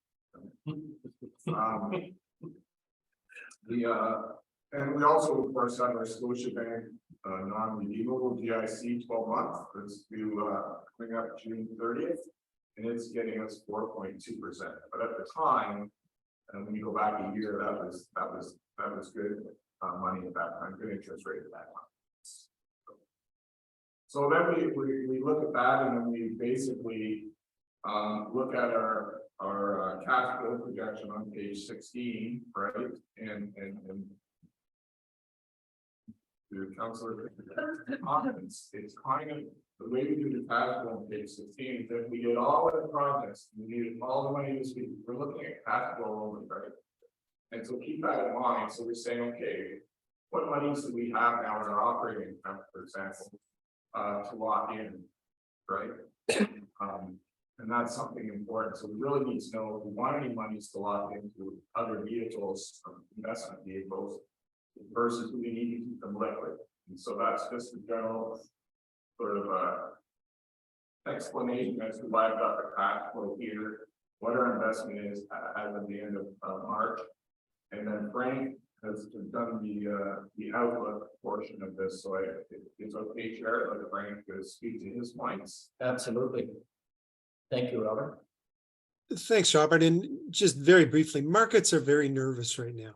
And we also, of course, have our Scotia Bank non-redeemable GIC 12 months. It's due coming up June 30th, and it's getting us 4.2%. But at the time, and when you go back a year, that was good money at that time, good interest rate at that time. So then we look at that, and then we basically look at our our cash flow projection on page 16, right? And the councillor comments, it's kind of the way we do the cash flow on page 16 is that we did all of the projects, we needed all the money this week. We're looking at cash flow only, right? And so keep that in mind. So we're saying, okay, what monies do we have now in our operating account, for example, to lock in, right? And that's something important. So we really need to know if we want any monies to lock into other vehicles, investment vehicles, versus do we need to keep them liquid. And so that's just a general sort of explanation as to why I've got the cash flow here, what our investment is as of the end of March. And then Frank has done the outlook portion of this, so it's okay, Chair, let Frank speak to his points. Absolutely. Thank you, Robert. Thanks, Robert. And just very briefly, markets are very nervous right now.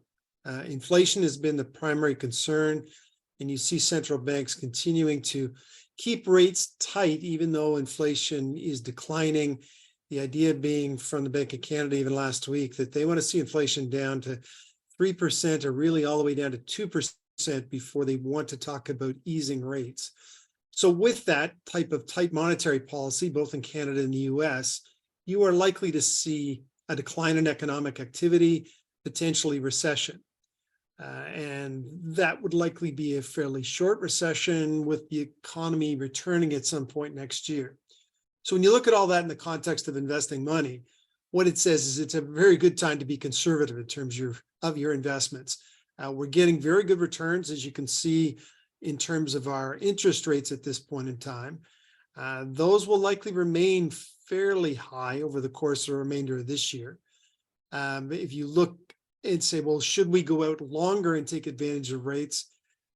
Inflation has been the primary concern, and you see central banks continuing to keep rates tight, even though inflation is declining. The idea being from the Bank of Canada, even last week, that they want to see inflation down to 3% or really all the way down to 2% before they want to talk about easing rates. So with that type of tight monetary policy, both in Canada and the US, you are likely to see a decline in economic activity, potentially recession. And that would likely be a fairly short recession with the economy returning at some point next year. So when you look at all that in the context of investing money, what it says is it's a very good time to be conservative in terms of your investments. We're getting very good returns, as you can see, in terms of our interest rates at this point in time. Those will likely remain fairly high over the course of the remainder of this year. If you look and say, well, should we go out longer and take advantage of rates?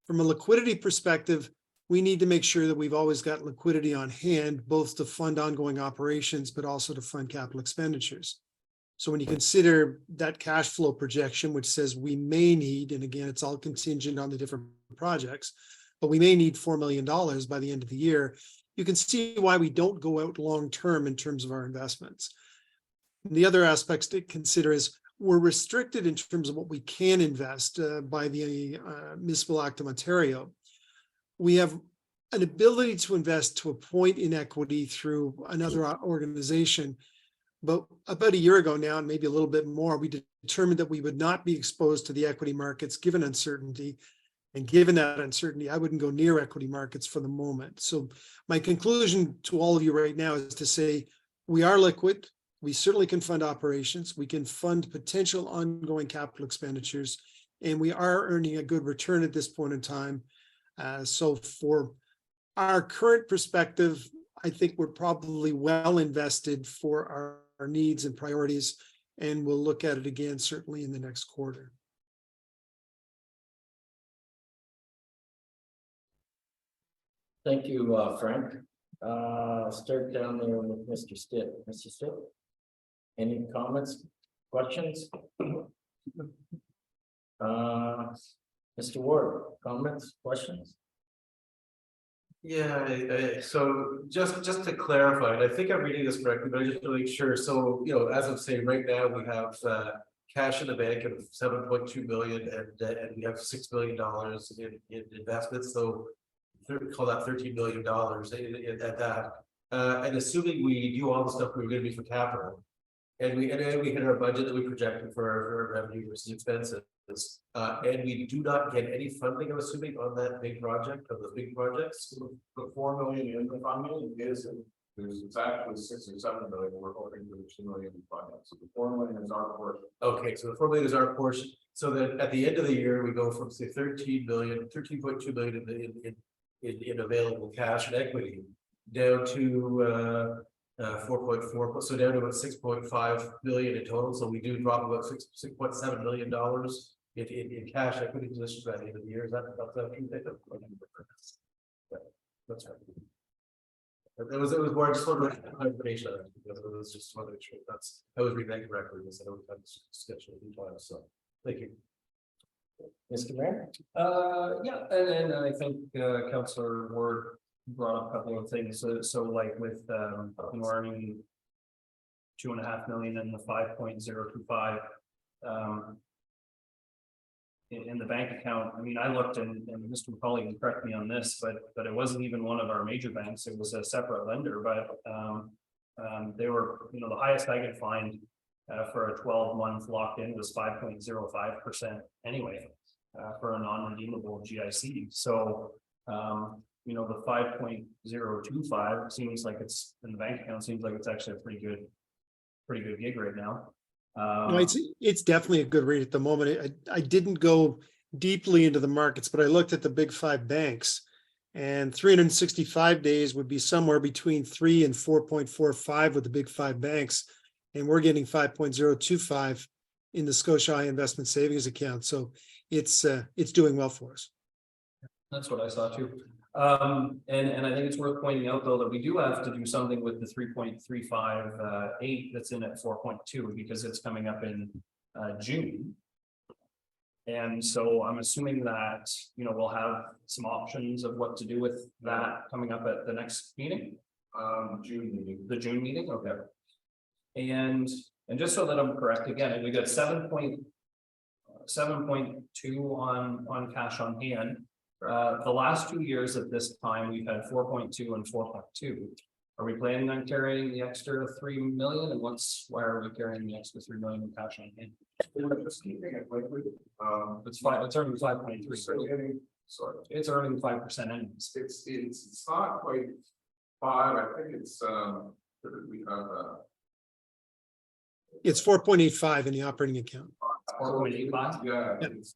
From a liquidity perspective, we need to make sure that we've always got liquidity on hand, both to fund ongoing operations, but also to fund capital expenditures. So when you consider that cash flow projection, which says we may need, and again, it's all contingent on the different projects, but we may need $4 million by the end of the year, you can see why we don't go out long-term in terms of our investments. And the other aspects to consider is we're restricted in terms of what we can invest by the Municipal Act of Ontario. We have an ability to invest to a point in equity through another organization. But about a year ago now, and maybe a little bit more, we determined that we would not be exposed to the equity markets given uncertainty. And given that uncertainty, I wouldn't go near equity markets for the moment. So my conclusion to all of you right now is to say, we are liquid. We certainly can fund operations. We can fund potential ongoing capital expenditures, and we are earning a good return at this point in time. So for our current perspective, I think we're probably well invested for our needs and priorities, and we'll look at it again, certainly in the next quarter. Thank you, Frank. Start down there with Mr. Stitt. Mr. Stitt, any comments, questions? Mr. Ward, comments, questions? Yeah, so just to clarify, and I think I'm reading this correctly, but I just want to make sure. So, as I'm saying, right now we have cash in the bank of 7.2 million, and we have $6 million in investments. So call that $13 million at that. And assuming we do all the stuff we were going to do for capital, and we hit our budget that we projected for our revenue versus expenses. And we do not get any funding, I'm assuming, on that big project, of those big projects. The 4 million in the funding is, it's actually 6 or 7 million, we're hoping for the 2 million in funding, so the 4 million is our portion. Okay, so the 4 million is our portion, so that at the end of the year, we go from say 13.2 million in available cash and equity, down to 4.4, so down to about 6.5 million in total. So we do drop about $6.7 million in cash equity positions by the end of the year. Is that true? Yeah, that's right. It was more, I just wanted clarification on that, because it was just wanted to make sure I was reading that correctly. I said I would have scheduled a few times, so thank you. Mr. Mayor? Yeah, and I think Councillor Ward brought up a couple of things. So like with Arnie 2.5 million and the 5.025. In the bank account, I mean, I looked and Mr. McCauley can correct me on this, but it wasn't even one of our major banks, it was a separate lender, but they were, the highest I could find for a 12-month locked in was 5.05% anyway, for a non-redeemable GIC. So, the 5.025 seems like it's in the bank account, seems like it's actually a pretty good gig right now. No, it's definitely a good rate at the moment. I didn't go deeply into the markets, but I looked at the big five banks. And 365 days would be somewhere between 3 and 4.45 with the big five banks. And we're getting 5.025 in the Scotia Investment Savings Account. So it's doing well for us. That's what I saw too. And I think it's worth pointing out though that we do have to do something with the 3.358 that's in at 4.2 because it's coming up in June. And so I'm assuming that, we'll have some options of what to do with that coming up at the next meeting. June meeting. The June meeting, okay. And just so that I'm correct, again, we got 7.2 on cash on hand. The last 2 years at this time, we've had 4.2 and 4.2. Are we planning on carrying the extra 3 million? And why are we carrying the extra 3 million in cash on hand? We're just keeping it liquid. It's earning 5.3. Sorry. It's earning 5% anyways. It's not quite 5, I think it's, we have, It's 4.85 in the operating account. 4.85? yeah, it's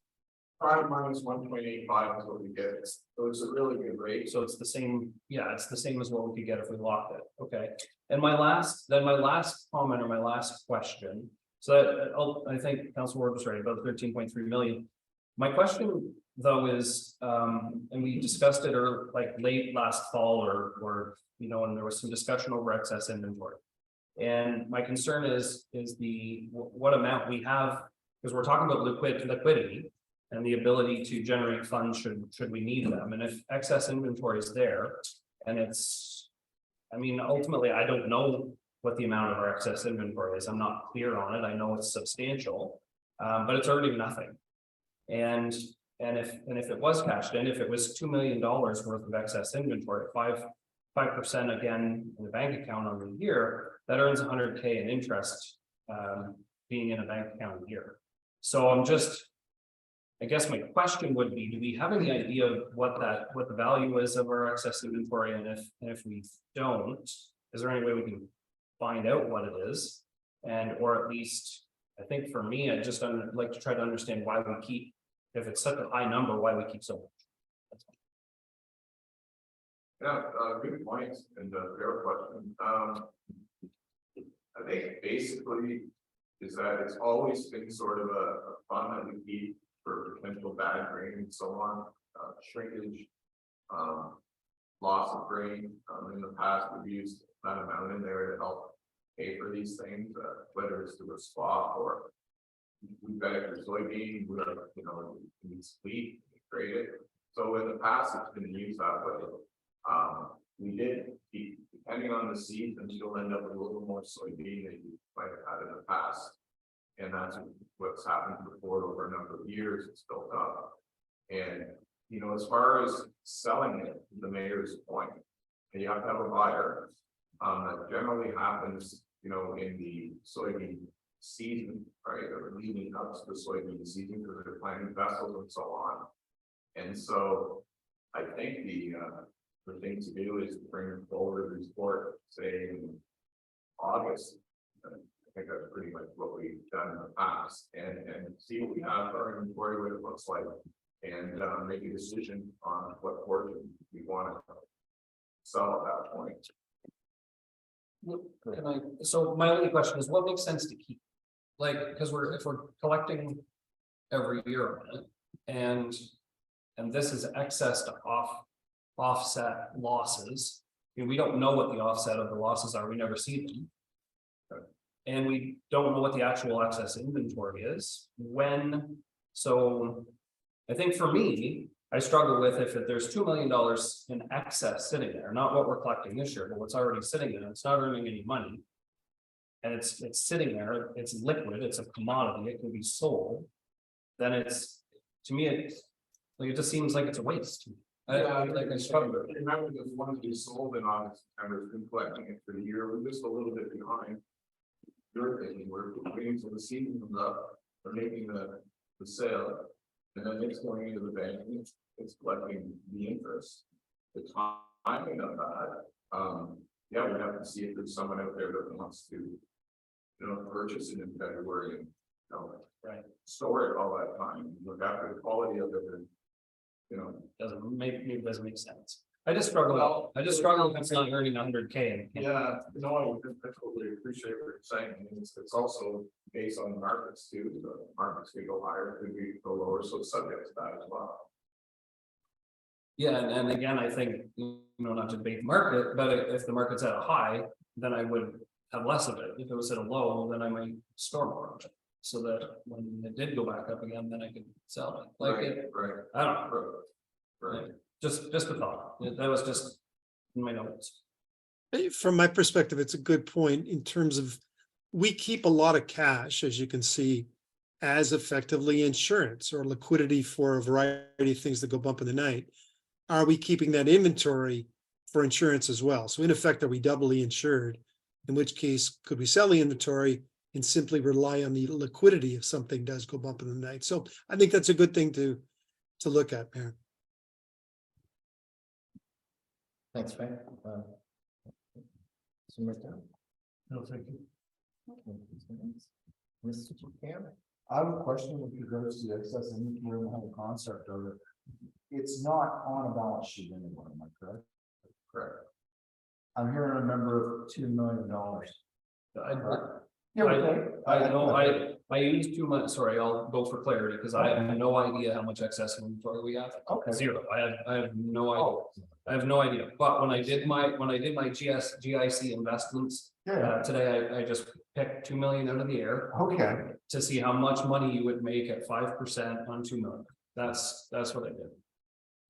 5 minus 1.85 is what we get, so it's a really good rate. So it's the same, it's the same as what we could get if we locked it, okay. And my last comment or my last question, so I think Council Ward was right about 13.3 million. My question though is, and we discussed it late last fall or and there was some discussion over excess inventory. And my concern is what amount we have, because we're talking about liquidity and the ability to generate funds should we need them. And if excess inventory is there, and ultimately, I don't know what the amount of our excess inventory is. I'm not clear on it. I know it's substantial, but it's earning nothing. And if it was cashed in, if it was $2 million worth of excess inventory, 5% again in the bank account on the year, that earns $100K in interest, being in a bank account a year. So I guess my question would be, do we have any idea of what the value is of our excess inventory? And if we don't, is there any way we can find out what it is? Or at least, I think for me, I just like to try to understand why we keep, if it's such a high number, why we keep so much. Yeah, good points and fair question. I think basically is that it's always been sort of a fund that we keep for potential bad grain and so on, shrinkage, loss of grain. In the past, we've used that amount in there to help pay for these things, whether it's through a swap or we bet for soybean, it's wheat, trade it. So in the past, it's been used that way. We did keep, depending on the season, you'll end up with a little more soybean than you might have had in the past. And that's what's happened before over a number of years, it's built up. And, as far as selling it, the mayor's point, and you have to have a buyer, that generally happens, in the soybean season, right? Or leading up to the soybean season because they're planting vessels and so on. And so I think the thing to do is bring forward a report, say in August. I think that's pretty much what we've done in the past, and see what we have for our inventory, what it looks like, and make a decision on what portion we want to sell at that point. So my only question is, what makes sense to keep? Because if we're collecting every year on it, and this is excess to offset losses, we don't know what the offset of the losses are. We never see them. And we don't know what the actual excess inventory is so I think for me, I struggle with if there's $2 million in excess sitting there, not what we're collecting this year, but what's already sitting there, it's not earning any money. and it's sitting there, it's liquid, it's a commodity, it can be sold. Then it's, to me, it's, like, it just seems like it's a waste. Like, I struggle. Remember, this one we sold in August, and we've been collecting it for the year, we're just a little bit behind. You're thinking, we're waiting till the season comes up, we're making the sale. And then it's going into the bank, and it's collecting the interest. The timing of that, yeah, we have to see if there's someone out there that wants to. Purchase it in February and, Right. store it all that time, look after the quality of it and. Maybe it doesn't make sense. I just struggle if it's not earning 100K. Yeah, no, I totally appreciate what you're saying, I mean, it's also based on markets too, the markets could go higher, could be go lower, so it's subject to that as well. Yeah, and again, I think, not to debate the market, but if the market's at a high, then I would have less of it. If it was at a low, then I might store more of it. So that when it did go back up again, then I could sell it. Like, Right. I don't know, Right. just a thought. That was just in my notes. From my perspective, it's a good point in terms of, we keep a lot of cash, as you can see, as effectively insurance or liquidity for a variety of things that go bump in the night. Are we keeping that inventory for insurance as well? So in effect, are we doubly insured? In which case, could we sell the inventory and simply rely on the liquidity if something does go bump in the night? So I think that's a good thing to look at, Mayor. Thanks, Frank. No, thank you. Mr. Chairman. I have a question with regards to the excess inventory and the concept of it. It's not on a balance sheet anymore, am I correct? Correct. I'm hearing a number of $2 million. I know, I use too much, sorry, I'll go for clarity, because I have no idea how much excess inventory we have. Okay. Zero, I have no idea. Oh, I have no idea, but when I did my GIC investments, yeah, today I just picked 2 million out of the air okay. to see how much money you would make at 5% on 2 million. That's what I did.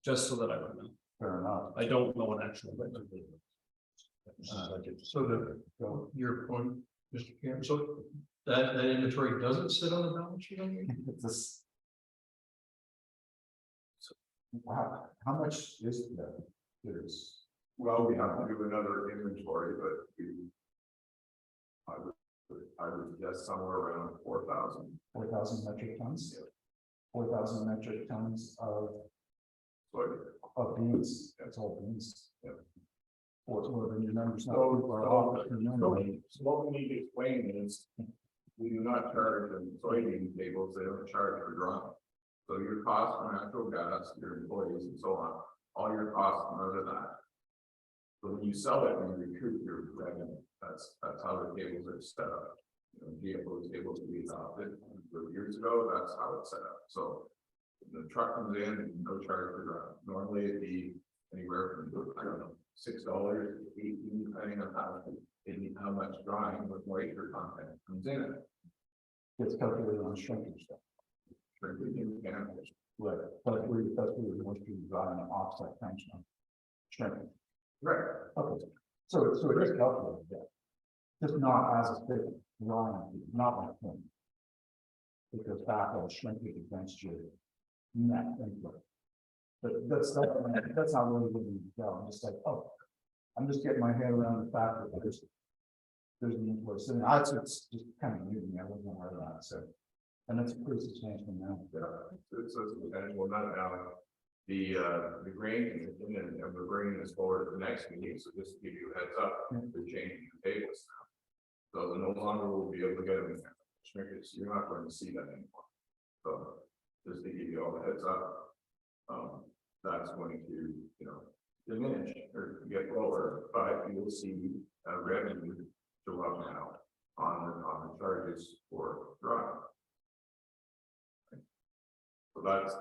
Just so that I would know. Fair enough. I don't know what actually. So your point, Mr. Cameron, so that inventory doesn't sit on the balance sheet on you? It's this. Wow, how much is that? There's. Well, we have to do another inventory, but I would guess somewhere around 4,000. 4,000 metric tons? 4,000 metric tons of beans, that's all beans. Yeah. Or your numbers not. So are what we need to explain is, we do not charge them soybean tables, they don't charge for drawing. So your costs for natural gas, your employees and so on, all your costs come out of that. So when you sell it, when you recoup your revenue, that's how the tables are set up. GFO tables we adopted years ago, that's how it's set up, so. The truck comes in, no charge for drawing, normally it'd be anywhere from, I don't know, $6 to 18, depending on how much drawing with moisture content comes in it. It's calculated on shrinkage stuff. Right, But that's where the moisture dry and offset comes from. Shrinkage. right, Okay, so it is calculated, yeah. Just not as a big drawing, not like him. Because back will shrinkage against your net input. But that's not really what you go. I'm just like, oh, I'm just getting my head around the fact that there's an input. So it's just kind of new to me. I wasn't aware of that. So, and that's a pretty substantial amount. it's well, not now. The grain and we're bringing this forward to the next meeting, so just to give you a heads up, they're changing the tables now. So no longer will be able to get them in shrinkage, you're not going to see that anymore. So just to give you all the heads up, that's going to, diminish or get lower, but you will see revenue go up now on the charges for drawing. So that's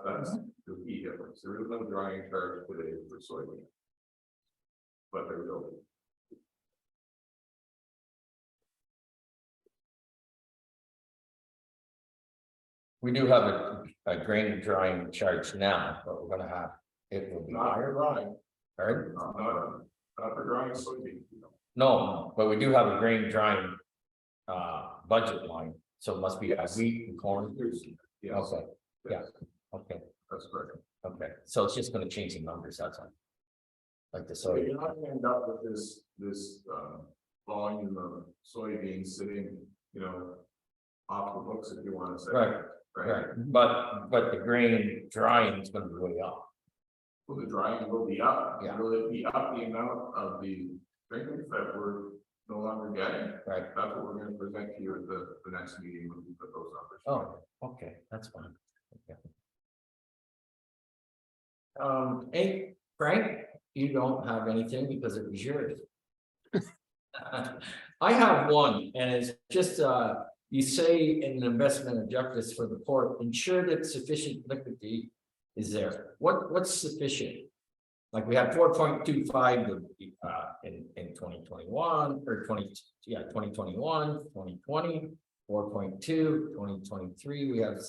the key difference. There is no drying charge today for soybean. But there will be. We do have a grain drying charge now, but we're gonna have, it will be Not higher. for drying, Right? not for drying soybean. No, but we do have a grain drying budget line, so it must be wheat and corn. Yes. Okay, yeah. Yes, Okay, that's correct. okay, so it's just gonna change the numbers, that's all. Like the So soy, you're not gonna end up with this volume of soybeans sitting, you know, off the books, if you wanna say. Right, right, but the grain drying is gonna be way up. Well, the drying will be up. Yeah. Will it be up the amount of the drinkers that we're no longer getting? Right. That's what we're gonna present to you at the next meeting when we put those numbers. Oh, okay, that's fine. Okay. Hey, Frank, you don't have anything because it was yours. I have one, and it's just, you say in an investment objectives for the port, ensure that sufficient liquidity is there. What's sufficient? Like we have 4.25 in 2021 or 2021, 2020, 4.2, 2023, we have,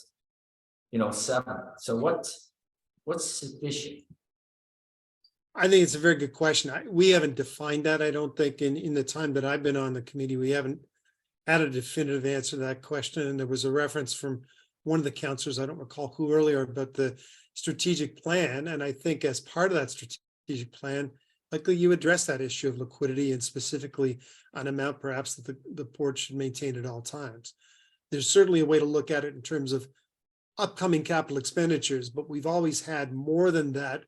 7. So what's sufficient? I think it's a very good question. We haven't defined that. I don't think in the time that I've been on the committee, we haven't had a definitive answer to that question. And there was a reference from one of the counselors, I don't recall who earlier, about the strategic plan. And I think as part of that strategic plan, likely you address that issue of liquidity and specifically an amount perhaps that the port should maintain at all times. There's certainly a way to look at it in terms of upcoming capital expenditures, but we've always had more than that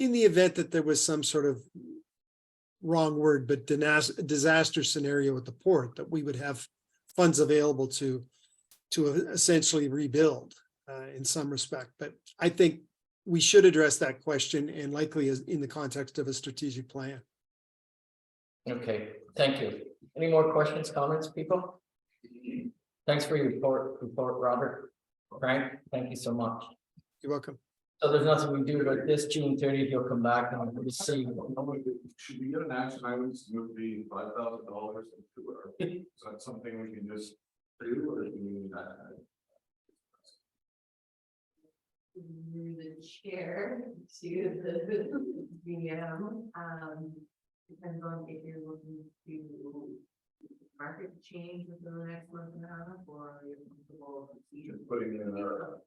in the event that there was some sort of wrong word, but disaster scenario at the port, that we would have funds available to essentially rebuild in some respect. But I think we should address that question, and likely is in the context of a strategic plan. Okay, thank you. Any more questions, comments, people? Thanks for your report, Robert. Frank, thank you so much. You're welcome. So there's nothing we do, but this June 30th, you'll come back and we'll see. Should we get an action item to move the $5,000 into our, is that something we can just do, or do we need that? Through the chair to the VM, depends on if you're looking to market change within the next month and a half, or you're comfortable with Just putting it in our,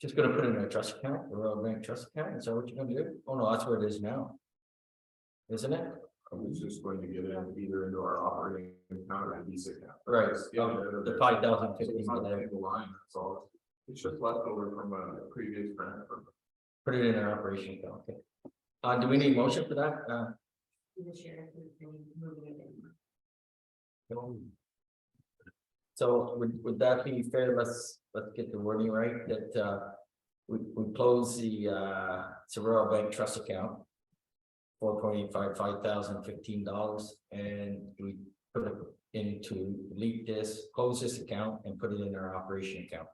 Just gonna put it in a trust account, a Royal Bank trust account, is that what you're gonna do? Oh, no, that's where it is now. Isn't it? I was just going to get it either into our operating account or a visa account. Right, Just get it out of the there. 5,015 It's not there. a single line, that's all. It's just left over from a previous transfer. Put it in our operation account, okay. Do we need motion for that? the sheriff has been moving it in. So would that be fair? Let's get the wording right, that we close the Royal Bank trust account. $4.85,015, and we put it into delete this, close this account and put it in our operation account.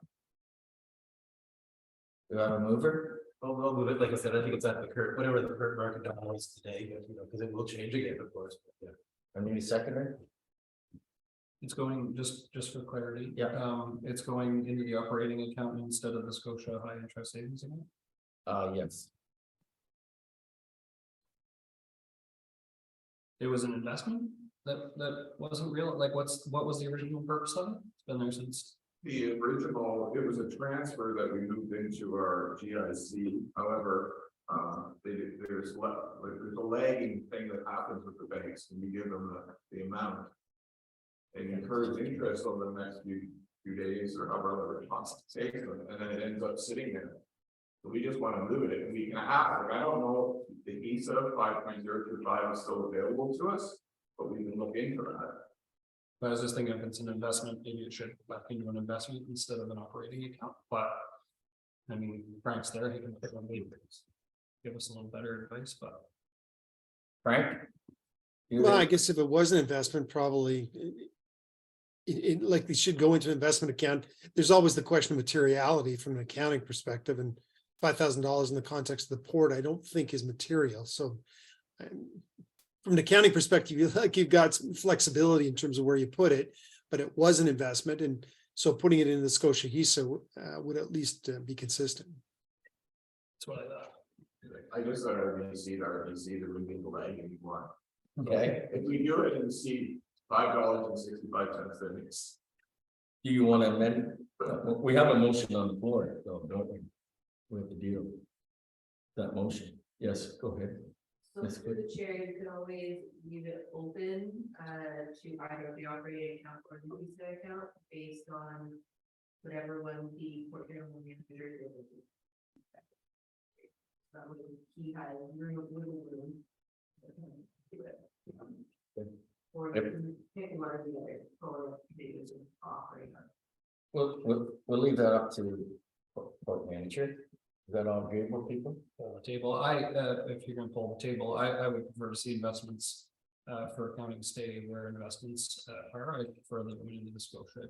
Do I have a mover? I'll move it, like I said, I think it's at the current, whatever the current market value is today, but, because it will change again, of course, but yeah. I need a seconder. It's going, just for clarity. Yeah. It's going into the operating account instead of the Scotia high interest savings account. Yes. It was an investment that wasn't real, like what was the original purpose of it? It's been there since. The original, it was a transfer that we moved into our GIC, however, there's a lagging thing that happens with the banks, and you give them the amount. And incurs interest over the next few days or however it wants to take them, and then it ends up sitting there. So we just want to move it, and we can ask, I don't know if the ESA 5.025 is still available to us, but we can look into that. I was just thinking if it's an investment, maybe it should go back into an investment instead of an operating account, but. I mean, Frank's there, he can give us a little better advice, but. Frank? Well, I guess if it was an investment, probably it likely should go into an investment account. There's always the question of materiality from an accounting perspective, and $5,000 in the context of the port, I don't think is material. So from an accounting perspective, you've got some flexibility in terms of where you put it, but it was an investment. And so putting it in the Scotia HISA would at least be consistent. That's what I thought. I just thought our VC, the removal lag anymore. Okay, If we do it in the C $5.65 that makes. Do you want to amend? We have a motion on the floor, though, don't we? We have to deal with that motion. Yes, go ahead. So That's through the chair, you can always leave it open to either the operating account or the reset account based on whatever one the court general manager is. That way he has room. Or you can pick one or the other for the operating. We'll leave that up to court manager. Is that all good with people? Pull the table, if you're gonna pull the table, I would prefer to see investments. For accounting stay where investments are, I prefer them in the Scotia.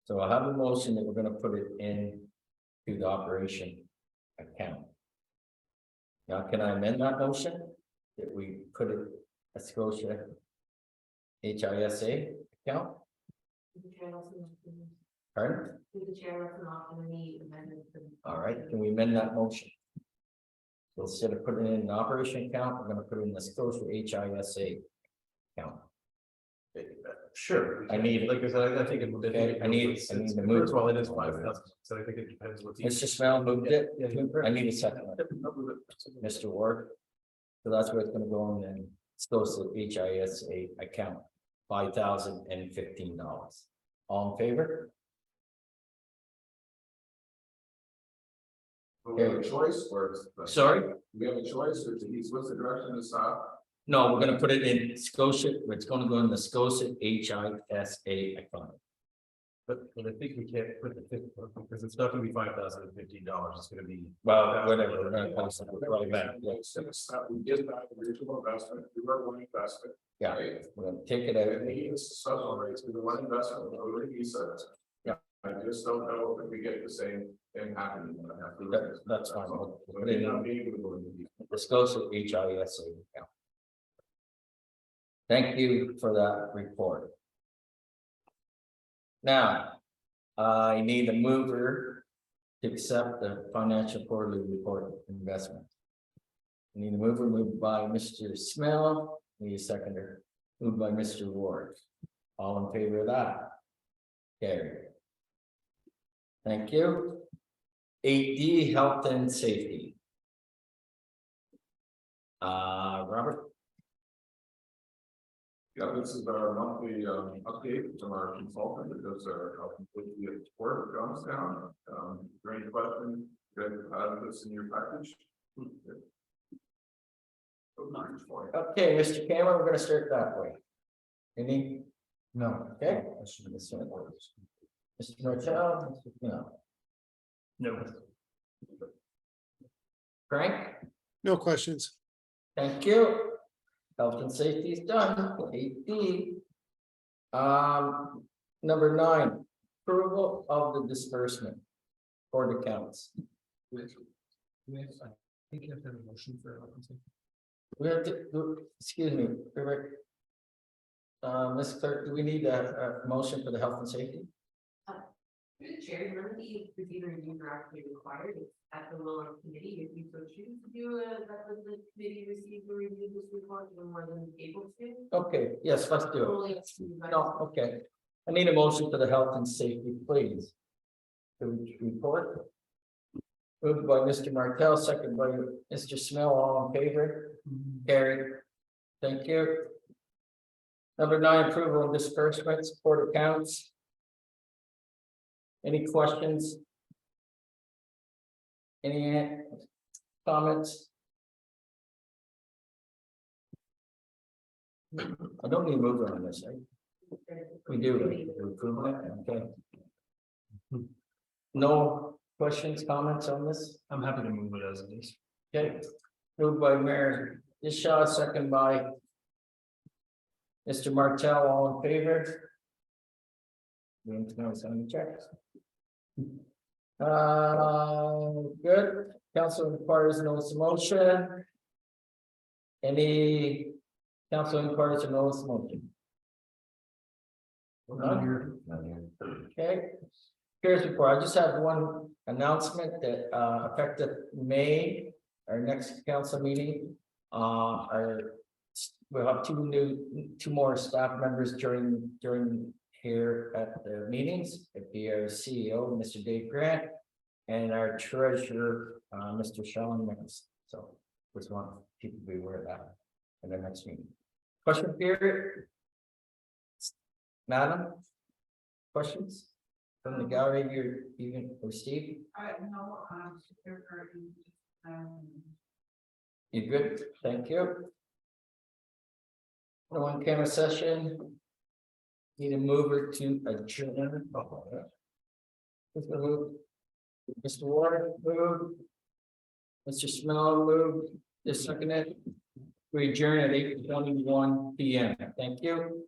So I have a motion that we're gonna put it in to the operation account. Now, can I amend that motion? That we put it a Scotia HISA account? The chair also. Pardon? The chair lets an opportunity amendment. All right, can we amend that motion? So instead of putting it in an operation account, we're gonna put it in the Scotia HISA account. Sure. I need- Like I said, I think. Okay, I need to move. First of all, it is 5,000, so I think it depends what. Mr. Smell moved it. Yeah, yeah. I need a second. Mr. Ward. So that's where it's gonna go in and Scotia HISA account, $5,015. All in favor? We have a choice, or it's. Sorry? We have a choice, or what's the direction of the staff? No, we're gonna put it in Scotia, it's gonna go in the Scotia HISA account. But I think we can't put the fifth, because it's not gonna be $5,015, it's gonna be. Well, whatever, we're gonna pass it right back. Yes. We get that original investment, we were one investment. Yeah, Right? we're gonna take it out. And he is subtle rates, we one investment, already he says. Yeah. I just don't know if we get the same thing happening. That's fine. We'll So put it may not in be able to go into the- the Scotia HISA account. Thank you for that report. Now, I need a mover to accept the financial quarterly report investment. I need a mover moved by Mr. Smell, need a seconder, moved by Mr. Ward. All in favor of that? Carry. Thank you. 8D, health and safety. Robert? Yeah, this is our monthly update from our consultant, that does our health and safety at work at Johnstown. Is there any question? You guys have this in your package? Okay, Mr. Cameron, we're gonna start that way. Any? No. Okay. Mr. Martel, no. No. Frank, No questions. thank you. Health and safety is done, 8D. Number 9, approval of the disbursement for the counts. I think you have to have a motion for. We have to, excuse me, Rick. Ms. Clerk, do we need a motion for the health and safety? Through the chair, none of the procedure reviews are actually required, it's at the will of committee, if you so choose to do it, that the committee receive or review this report, you're more than able to. Okay, yes, let's do it. Totally up to you guys. No, okay. I need a motion for the health and safety, please. The report. Moved by Mr. Martel, second by Mr. Smell, all in favor? Carried. Thank you. Number 9, approval of disbursements, court accounts. Any questions? Any comments? I don't need a mover on this, right? We do, we're approving it, okay. No questions, comments on this? I'm happy to move it as it is. Okay, moved by Mayor Dishaw, second by Mr. Martel, all in favor? We don't know, sign the checks. Good, council requires notice of motion. Any council requires a notice of motion? None here. Okay. Here's report. I just have one announcement that effective May, our next council meeting, our we'll have two more staff members during here at the meetings. It'd be our CEO, Mr. Dave Grant, and our treasurer, Mr. Sean Mills. So just want people to be aware of that in the next meeting. Question period? Madam? Questions? From the gallery, you're even, or Steve? No, You good? Thank you. No one camera session. Need a mover to adjourn. Mr. Ward, move. Mr. Smell, move. Just second it. We adjourn at 8:21 PM. Thank you.